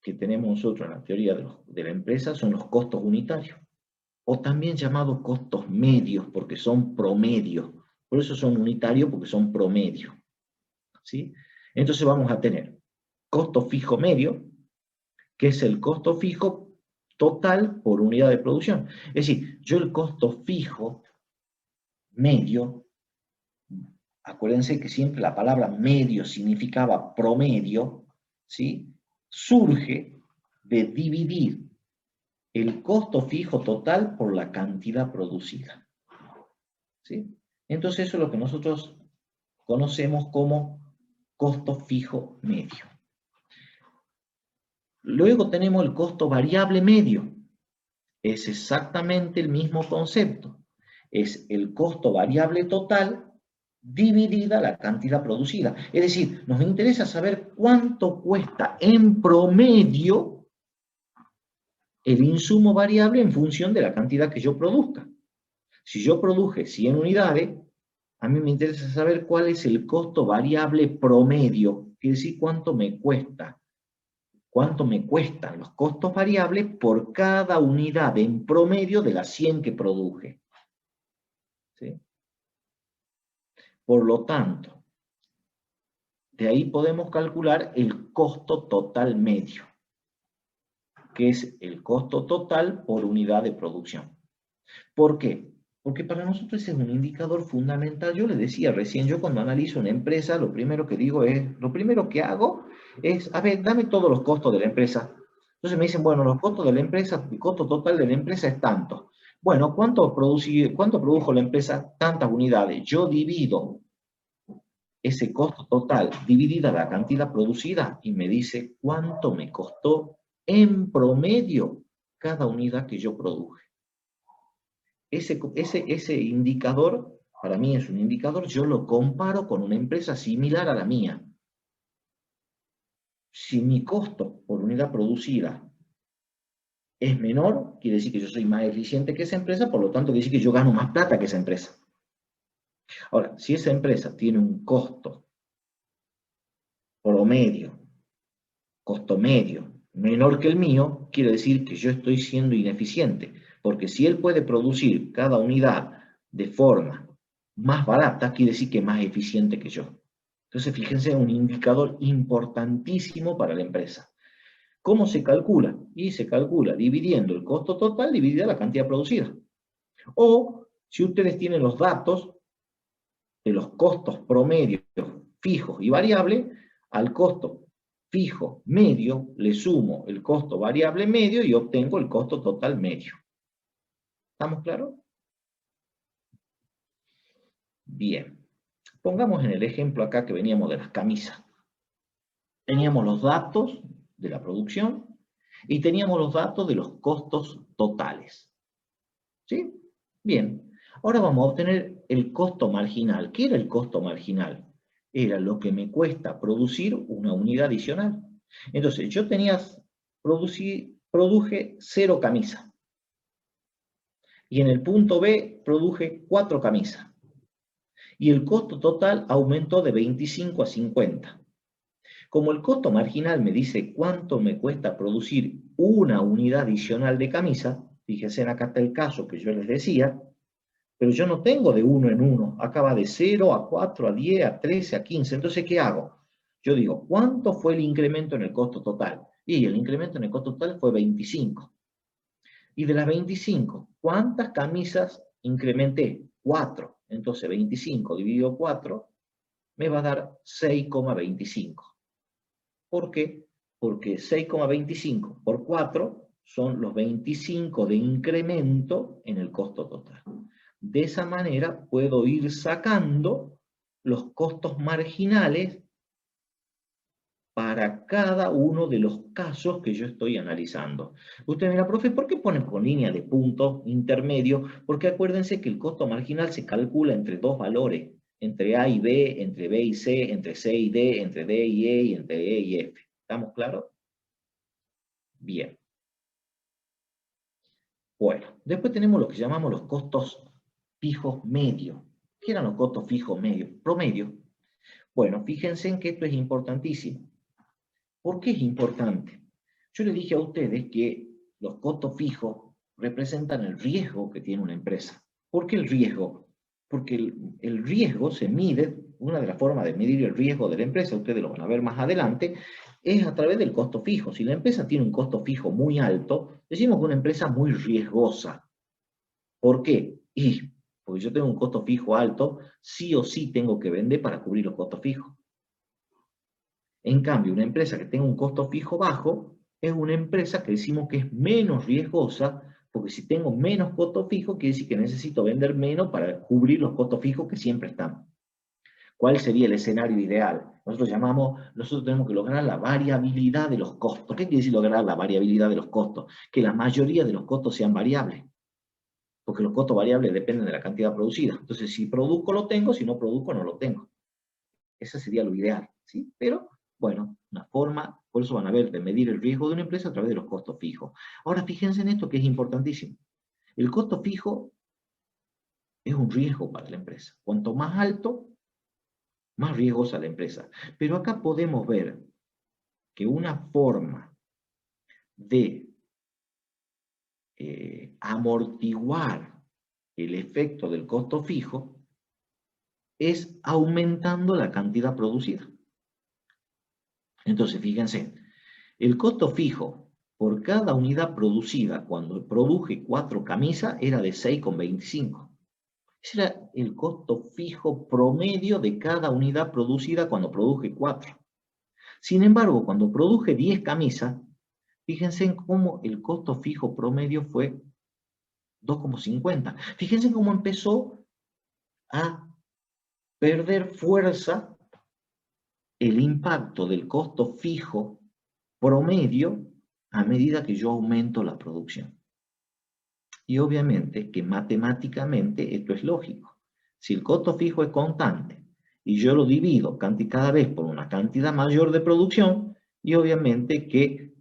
que tenemos nosotros en la teoría de la empresa son los costos unitarios, o también llamados costos medios, porque son promedios. Por eso son unitarios, porque son promedios. ¿Sí? Entonces vamos a tener costo fijo medio, que es el costo fijo total por unidad de producción. Es decir, yo el costo fijo medio, acuérdense que siempre la palabra medio significaba promedio, ¿sí? Surge de dividir el costo fijo total por la cantidad producida. ¿Sí? Entonces eso es lo que nosotros conocemos como costo fijo medio. Luego tenemos el costo variable medio. Es exactamente el mismo concepto. Es el costo variable total dividida la cantidad producida. Es decir, nos interesa saber cuánto cuesta en promedio el insumo variable en función de la cantidad que yo produzca. Si yo produje 100 unidades, a mí me interesa saber cuál es el costo variable promedio, quiere decir cuánto me cuestan los costos variables por cada unidad en promedio de las 100 que produje. ¿Sí? Por lo tanto, de ahí podemos calcular el costo total medio, que es el costo total por unidad de producción. ¿Por qué? Porque para nosotros ese es un indicador fundamental. Yo les decía recién, yo cuando analizo una empresa, lo primero que hago es, a ver, dame todos los costos de la empresa. Entonces me dicen, bueno, los costos de la empresa, el costo total de la empresa es tanto. Bueno, ¿cuánto produjo la empresa? Tantas unidades. Yo divido ese costo total dividida la cantidad producida y me dice cuánto me costó en promedio cada unidad que yo produje. Ese indicador, para mí es un indicador, yo lo comparo con una empresa similar a la mía. Si mi costo por unidad producida es menor, quiere decir que yo soy más eficiente que esa empresa, por lo tanto quiere decir que yo gano más plata que esa empresa. Ahora, si esa empresa tiene un costo promedio, costo medio, menor que el mío, quiere decir que yo estoy siendo ineficiente, porque si él puede producir cada unidad de forma más barata, quiere decir que es más eficiente que yo. Entonces, fíjense, un indicador importantísimo para la empresa. ¿Cómo se calcula? Y se calcula dividiendo el costo total dividida la cantidad producida. O, si ustedes tienen los datos de los costos promedios fijos y variables, al costo fijo medio le sumo el costo variable medio y obtengo el costo total medio. ¿Estamos claros? Bien. Pongamos en el ejemplo acá que veníamos de las camisas. Teníamos los datos de la producción y teníamos los datos de los costos totales. ¿Sí? Bien. Ahora vamos a obtener el costo marginal. ¿Qué era el costo marginal? Era lo que me cuesta producir una unidad adicional. Entonces, yo produje 0 camisas. Y en el punto B produje 4 camisas. Y el costo total aumentó de 25 a 50. Como el costo marginal me dice cuánto me cuesta producir una unidad adicional de camisa, fíjense acá está el caso que yo les decía, pero yo no tengo de uno en uno, acá va de 0 a 4, a 10, a 13, a 15, entonces ¿qué hago? Yo digo, ¿cuánto fue el incremento en el costo total? Y el incremento en el costo total fue 25. Y de las 25, ¿cuántas camisas incrementé? 4. Entonces 25 dividido 4 me va a dar 6,25. ¿Por qué? Porque 6,25 por 4 son los 25 de incremento en el costo total. De esa manera puedo ir sacando los costos marginales para cada uno de los casos que yo estoy analizando. Usted dirá, profe, ¿por qué ponen con línea de punto intermedio? Porque acuérdense que el costo marginal se calcula entre dos valores, entre A y B, entre B y C, entre C y D, entre D y E y entre E y F. ¿Estamos claros? Bien. Bueno, después tenemos lo que llamamos los costos fijos medios, ¿Qué eran los costos fijos promedio? Bueno, fíjense en que esto es importantísimo. ¿Por qué es importante? Yo les dije a ustedes que los costos fijos representan el riesgo que tiene una empresa. ¿Por qué el riesgo? Porque el riesgo se mide, una de las formas de medir el riesgo de la empresa, ustedes lo van a ver más adelante, es a través del costo fijo. Si la empresa tiene un costo fijo muy alto, decimos que una empresa muy riesgosa. ¿Por qué? Porque yo tengo un costo fijo alto, sí o sí tengo que vender para cubrir los costos fijos. En cambio, una empresa que tenga un costo fijo bajo es una empresa que decimos que es menos riesgosa, porque si tengo menos costo fijo, quiere decir que necesito vender menos para cubrir los costos fijos que siempre están. ¿Cuál sería el escenario ideal? Nosotros tenemos que lograr la variabilidad de los costos. ¿Qué quiere decir lograr la variabilidad de los costos? Que la mayoría de los costos sean variables, porque los costos variables dependen de la cantidad producida. Entonces, si produzco lo tengo, si no produzco no lo tengo. Ese sería lo ideal, ¿sí? Pero, bueno, una forma, por eso van a ver, de medir el riesgo de una empresa a través de los costos fijos. Ahora, fíjense en esto que es importantísimo. El costo fijo es un riesgo para la empresa. Cuanto más alto, más riesgosa la empresa. Pero acá podemos ver que una forma de amortiguar el efecto del costo fijo es aumentando la cantidad producida. Entonces, fíjense, el costo fijo por cada unidad producida cuando produje 4 camisas era de 6,25. Ese era el costo fijo promedio de cada unidad producida cuando produje 4. Sin embargo, cuando produje 10 camisas, fíjense en cómo el costo fijo promedio fue 2,50. Fíjense cómo empezó a perder fuerza el impacto del costo fijo promedio a medida que yo aumento la producción. Y obviamente que matemáticamente esto es lógico. Si el costo fijo es constante y yo lo divido cada vez por una cantidad mayor de producción, y obviamente que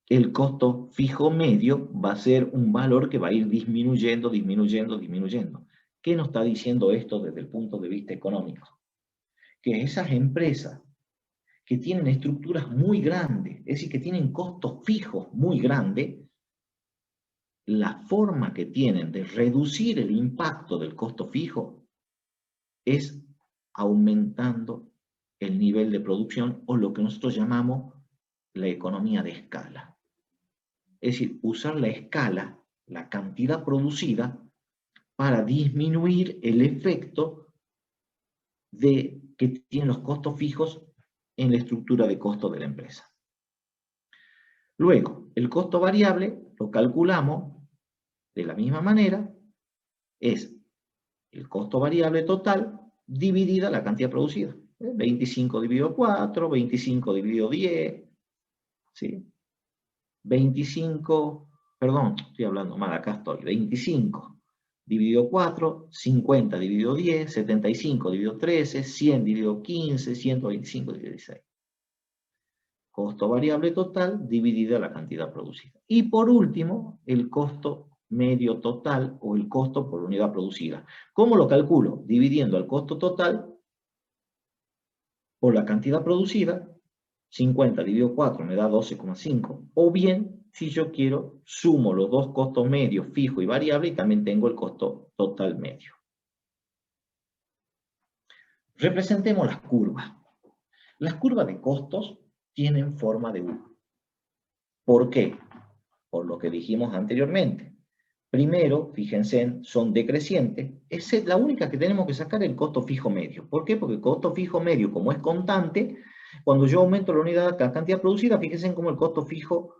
el costo fijo medio va a ser un valor que va a ir disminuyendo, disminuyendo, disminuyendo. ¿Qué nos está diciendo esto desde el punto de vista económico? Que esas empresas que tienen estructuras muy grandes, es decir, que tienen costos fijos muy grandes, la forma que tienen de reducir el impacto del costo fijo es aumentando el nivel de producción o lo que nosotros llamamos la economía de escala. Es decir, usar la escala, la cantidad producida, para disminuir el efecto que tienen los costos fijos en la estructura de costo de la empresa. Luego, el costo variable lo calculamos de la misma manera, es el costo variable total dividida la cantidad producida. 25 dividido 4, 25 dividido 10, ¿sí? 25, perdón, estoy hablando mal, acá estoy, 25 dividido 4, 50 dividido 10, 75 dividido 13, 100 dividido 15, 125 dividido 16. Costo variable total dividida la cantidad producida. Y por último, el costo medio total o el costo por unidad producida. ¿Cómo lo calculo? Dividiendo el costo total por la cantidad producida, 50 dividido 4 me da 12,5. O bien, si yo quiero, sumo los dos costos medios, fijo y variable, y también tengo el costo total medio. Representemos las curvas. Las curvas de costos tienen forma de U. ¿Por qué? Por lo que dijimos anteriormente. Primero, fíjense, son decrecientes. Es la única que tenemos que sacar el costo fijo medio. ¿Por qué? Porque el costo fijo medio, como es constante, cuando yo aumento la unidad, la cantidad producida, fíjense cómo el costo fijo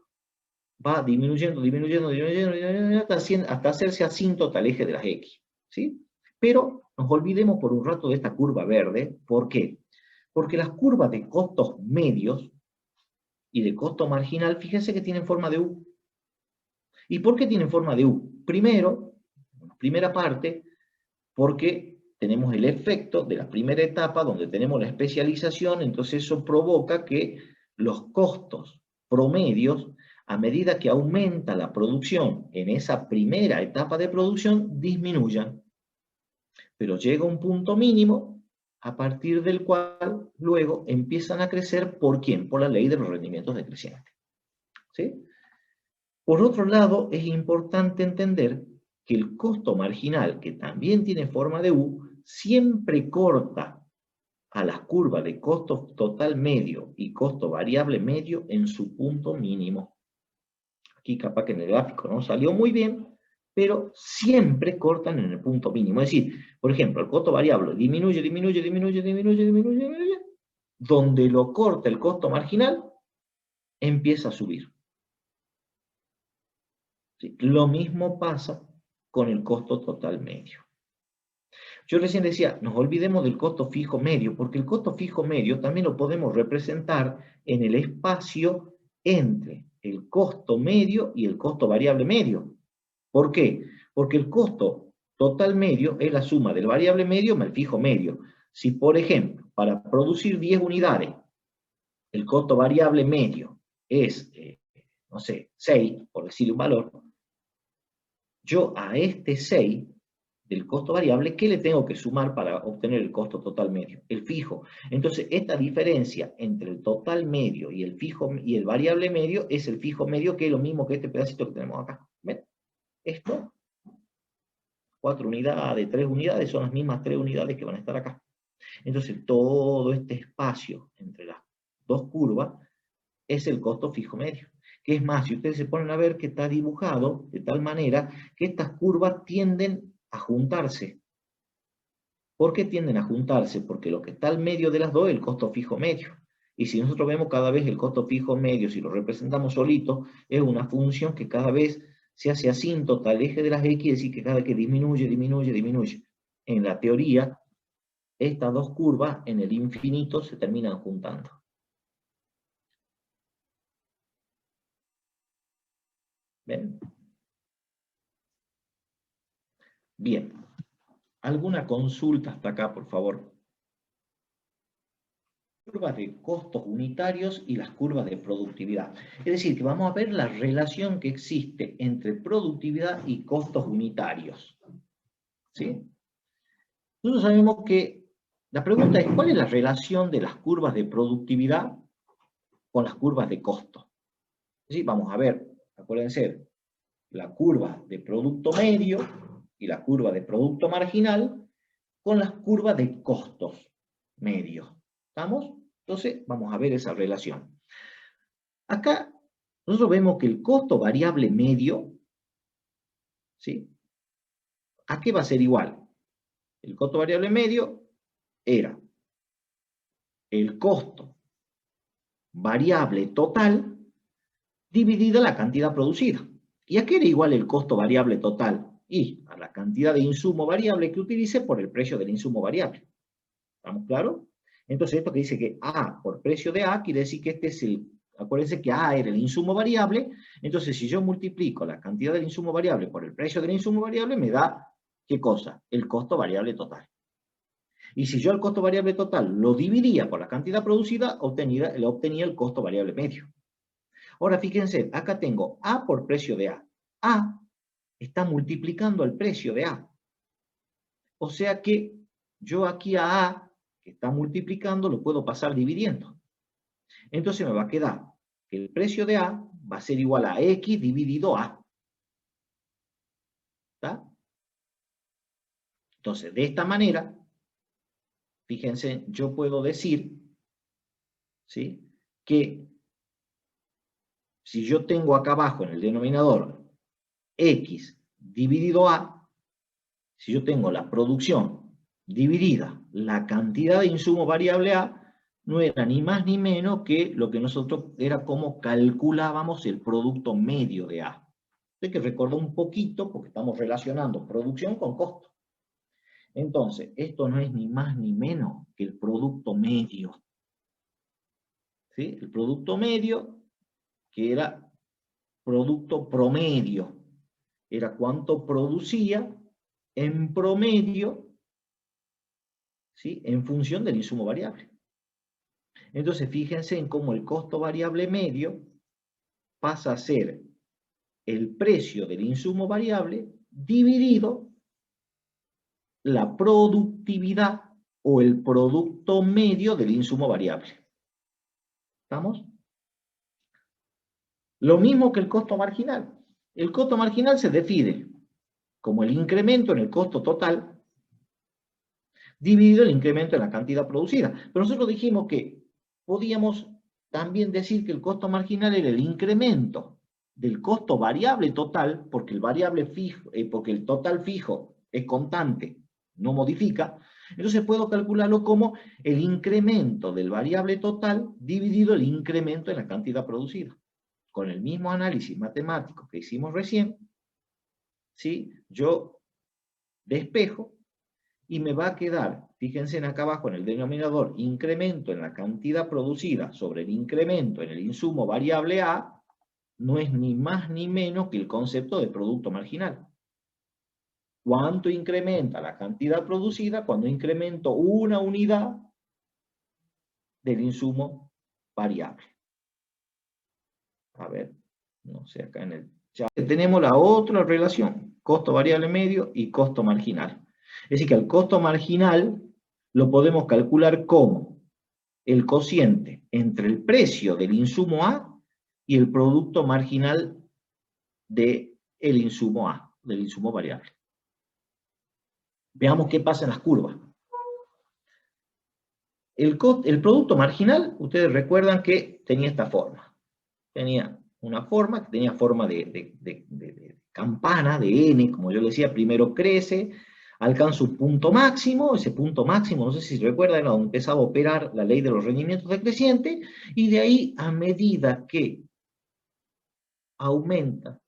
va disminuyendo, disminuyendo, disminuyendo, hasta hacerse asíntota al eje de las X. ¿Sí? Pero nos olvidemos por un rato de esta curva verde. ¿Por qué? Porque las curvas de costos medios y de costo marginal, fíjense que tienen forma de U. ¿Y por qué tienen forma de U? Primero, primera parte, porque tenemos el efecto de la primera etapa donde tenemos la especialización, entonces eso provoca que los costos promedios, a medida que aumenta la producción en esa primera etapa de producción, disminuyan. Pero llega un punto mínimo a partir del cual luego empiezan a crecer. ¿Por quién? Por la ley de los rendimientos decrecientes. ¿Sí? Por otro lado, es importante entender que el costo marginal, que también tiene forma de U, siempre corta a las curvas de costo total medio y costo variable medio en su punto mínimo. Aquí capaz que en el gráfico no salió muy bien, pero siempre cortan en el punto mínimo. Es decir, por ejemplo, el costo variable disminuye, disminuye, disminuye, disminuye, disminuye, disminuye. Donde lo corta el costo marginal, empieza a subir. ¿Sí? Lo mismo pasa con el costo total medio. Yo recién decía, nos olvidemos del costo fijo medio, porque el costo fijo medio también lo podemos representar en el espacio entre el costo medio y el costo variable medio. ¿Por qué? Porque el costo total medio es la suma del variable medio más el fijo medio. Si, por ejemplo, para producir 10 unidades, el costo variable medio es, no sé, 6, por decirle un valor, yo a este 6 del costo variable, ¿qué le tengo que sumar para obtener el costo total medio? El fijo. Entonces, esta diferencia entre el total medio y el fijo y el variable medio es el fijo medio, que es lo mismo que este pedacito que tenemos acá. ¿Ven? Esto, 4 unidades, 3 unidades, son las mismas 3 unidades que van a estar acá. Entonces, todo este espacio entre las dos curvas es el costo fijo medio. Que es más, si ustedes se ponen a ver que está dibujado de tal manera que estas curvas tienden a juntarse. ¿Por qué tienden a juntarse? Porque lo que está al medio de las dos es el costo fijo medio. Y si nosotros vemos cada vez el costo fijo medio, si lo representamos solito, es una función que cada vez se hace asíntota al eje de las X, es decir, que cada vez que disminuye, disminuye, disminuye. En la teoría, estas dos curvas en el infinito se terminan juntando. ¿Ven? Bien. ¿Alguna consulta hasta acá, por favor? Curvas de costos unitarios y las curvas de productividad. Es decir, que vamos a ver la relación que existe entre productividad y costos unitarios. ¿Sí? Nosotros sabemos que la pregunta es, ¿cuál es la relación de las curvas de productividad con las curvas de costo? ¿Sí? Vamos a ver, acuérdense, la curva de producto medio y la curva de producto marginal con las curvas de costos medios. ¿Estamos? Entonces, vamos a ver esa relación. Acá, nosotros vemos que el costo variable medio, ¿sí? ¿A qué va a ser igual? El costo variable medio era el costo variable total dividida la cantidad producida. ¿Y a qué era igual el costo variable total? Y a la cantidad de insumo variable que utilice por el precio del insumo variable. ¿Estamos claros? Entonces, esto que dice que A por precio de A, quiere decir que este es el, acuérdense que A era el insumo variable, entonces si yo multiplico la cantidad del insumo variable por el precio del insumo variable, me da, ¿qué cosa? El costo variable total. Y si yo el costo variable total lo dividía por la cantidad producida, obtenía el costo variable medio. Ahora fíjense, acá tengo A por precio de A. A está multiplicando el precio de A. O sea que yo aquí a A, que está multiplicando, lo puedo pasar dividiendo. Entonces me va a quedar que el precio de A va a ser igual a X dividido A. ¿Está? Entonces, de esta manera, fíjense, yo puedo decir, ¿sí?, que si yo tengo acá abajo en el denominador X dividido A, si yo tengo la producción dividida la cantidad de insumo variable A, no era ni más ni menos que lo que nosotros era como calculábamos el producto medio de A. Hay que recordar un poquito porque estamos relacionando producción con costo. Entonces, esto no es ni más ni menos que el producto medio. ¿Sí? El producto medio, que era producto promedio, era cuánto producía en promedio, ¿sí?, en función del insumo variable. Entonces, fíjense en cómo el costo variable medio pasa a ser el precio del insumo variable dividido la productividad o el producto medio del insumo variable. ¿Estamos? Lo mismo que el costo marginal. El costo marginal se define como el incremento en el costo total dividido el incremento en la cantidad producida. Pero nosotros dijimos que podíamos también decir que el costo marginal era el incremento del costo variable total, porque el variable fijo, porque el total fijo es constante, no modifica. Entonces puedo calcularlo como el incremento del variable total dividido el incremento en la cantidad producida. Con el mismo análisis matemático que hicimos recién, ¿sí? Yo despejo y me va a quedar, fíjense en acá abajo en el denominador, incremento en la cantidad producida sobre el incremento en el insumo variable A, no es ni más ni menos que el concepto de producto marginal. ¿Cuánto incrementa la cantidad producida cuando incremento una unidad del insumo variable? A ver, no sé, acá en el chat tenemos la otra relación, costo variable medio y costo marginal. Es decir, que el costo marginal lo podemos calcular como el cociente entre el precio del insumo A y el producto marginal del insumo A, del insumo variable. Veamos qué pasa en las curvas. El producto marginal, ustedes recuerdan que tenía esta forma. Tenía una forma que tenía forma de campana, de N, como yo le decía, primero crece, alcanza un punto máximo, ese punto máximo, no sé si se recuerdan, era donde empezaba a operar la ley de los rendimientos decrecientes, y de ahí, a medida que aumenta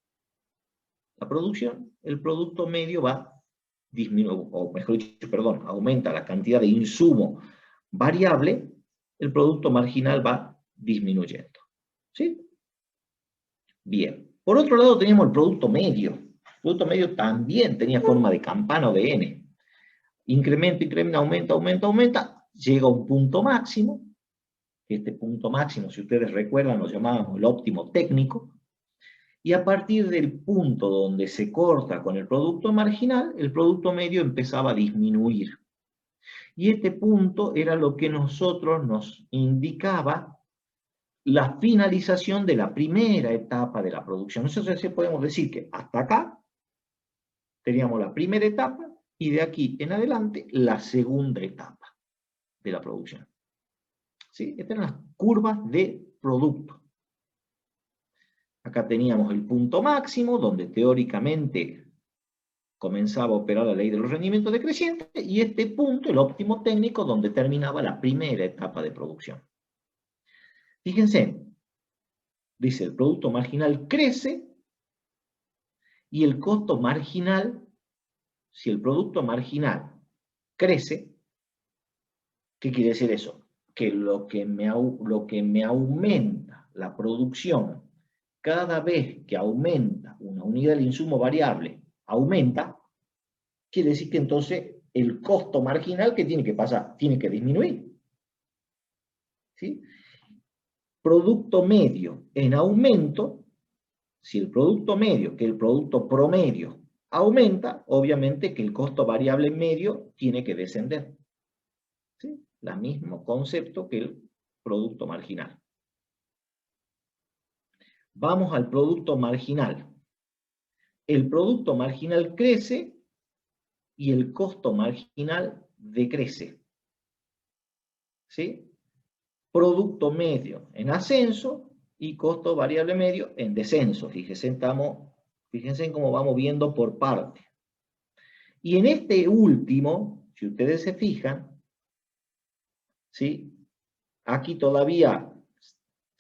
la producción, el producto medio va disminuyendo, o mejor dicho, perdón, aumenta la cantidad de insumo variable, el producto marginal va disminuyendo. ¿Sí? Bien. Por otro lado teníamos el producto medio. El producto medio también tenía forma de campana o de N. Incremento, incremento, aumenta, aumenta, aumenta, llega a un punto máximo. Este punto máximo, si ustedes recuerdan, lo llamábamos el óptimo técnico. Y a partir del punto donde se corta con el producto marginal, el producto medio empezaba a disminuir. Y este punto era lo que nosotros nos indicaba la finalización de la primera etapa de la producción. Nosotros podemos decir que hasta acá teníamos la primera etapa y de aquí en adelante la segunda etapa de la producción. ¿Sí? Estas eran las curvas de producto. Acá teníamos el punto máximo, donde teóricamente comenzaba a operar la ley de los rendimientos decrecientes, y este punto, el óptimo técnico, donde terminaba la primera etapa de producción. Fíjense, dice el producto marginal crece, y el costo marginal, si el producto marginal crece, ¿qué quiere decir eso? Que lo que me aumenta la producción cada vez que aumenta una unidad del insumo variable, aumenta, quiere decir que entonces el costo marginal, ¿qué tiene que pasar? Tiene que disminuir. ¿Sí? Producto medio en aumento, si el producto medio, que el producto promedio, aumenta, obviamente que el costo variable medio tiene que descender. ¿Sí? El mismo concepto que el producto marginal. Vamos al producto marginal. El producto marginal crece y el costo marginal decrece. ¿Sí? Producto medio en ascenso y costo variable medio en descenso. Fíjense en cómo vamos viendo por parte. Y en este último, si ustedes se fijan, ¿sí? Aquí todavía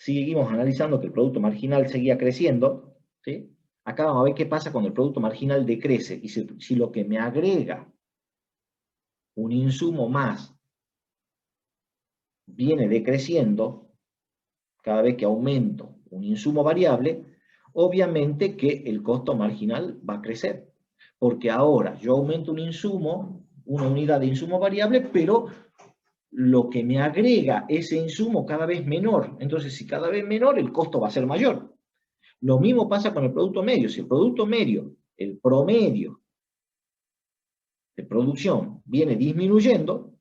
seguimos analizando que el producto marginal seguía creciendo, ¿sí? Acá vamos a ver qué pasa cuando el producto marginal decrece. Y si lo que me agrega un insumo más viene decreciendo, cada vez que aumento un insumo variable, obviamente que el costo marginal va a crecer. Porque ahora yo aumento un insumo, una unidad de insumo variable, pero lo que me agrega ese insumo cada vez menor. Entonces, si cada vez menor, el costo va a ser mayor. Lo mismo pasa con el producto medio. Si el producto medio, el promedio de producción viene disminuyendo,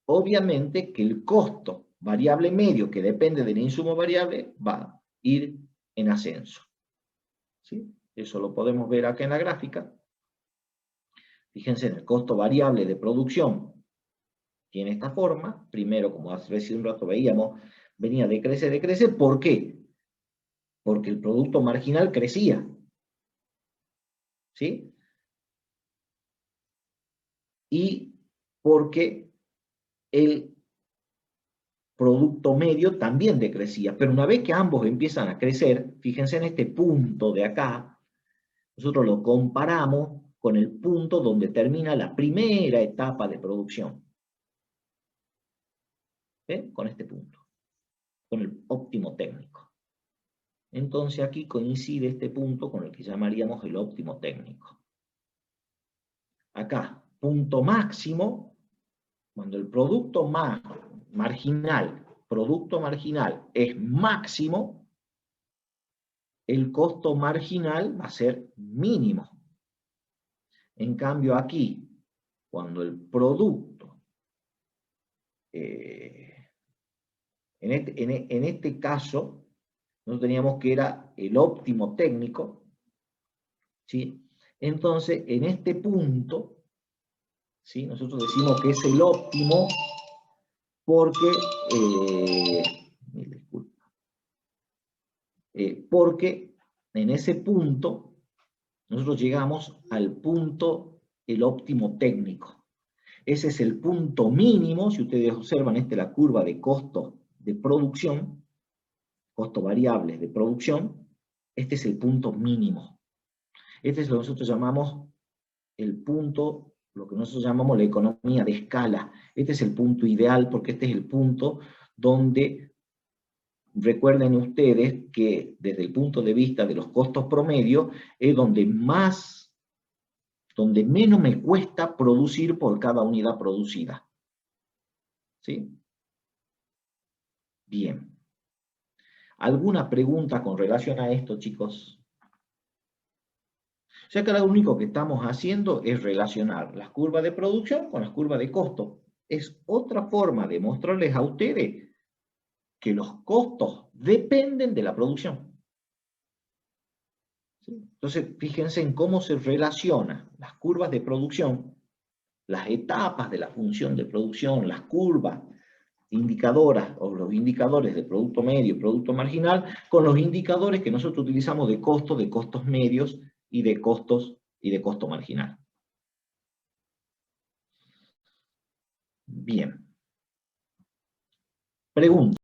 obviamente que el costo variable medio, que depende del insumo variable, va a ir en ascenso. ¿Sí? Eso lo podemos ver acá en la gráfica. Fíjense, en el costo variable de producción tiene esta forma. Primero, como hace un rato veíamos, venía de crecer. ¿Por qué? Porque el producto marginal crecía. ¿Sí? Y porque el producto medio también decrecía. Pero una vez que ambos empiezan a crecer, fíjense en este punto de acá, nosotros lo comparamos con el punto donde termina la primera etapa de producción. ¿Ven? Con este punto, con el óptimo técnico. Entonces aquí coincide este punto con el que llamaríamos el óptimo técnico. Acá, punto máximo, cuando el producto marginal es máximo, el costo marginal va a ser mínimo. En cambio aquí, cuando el producto, en este caso, nosotros teníamos que era el óptimo técnico, ¿sí? Entonces, en este punto, ¿sí? Nosotros decimos que es el óptimo porque, porque en ese punto nosotros llegamos al punto, el óptimo técnico. Ese es el punto mínimo, si ustedes observan, esta es la curva de costo de producción, costo variables de producción, este es el punto mínimo. Este es lo que nosotros llamamos el punto, lo que nosotros llamamos la economía de escala. Este es el punto ideal porque este es el punto donde, recuerden ustedes que desde el punto de vista de los costos promedio, es donde menos me cuesta producir por cada unidad producida. ¿Sí? Bien. ¿Alguna pregunta con relación a esto, chicos? O sea que lo único que estamos haciendo es relacionar las curvas de producción con las curvas de costo. Es otra forma de mostrarles a ustedes que los costos dependen de la producción. ¿Sí? Entonces, fíjense en cómo se relacionan las curvas de producción, las etapas de la función de producción, las curvas indicadoras o los indicadores de producto medio y producto marginal con los indicadores que nosotros utilizamos de costos medios y de costo marginal. Bien. Pregunta.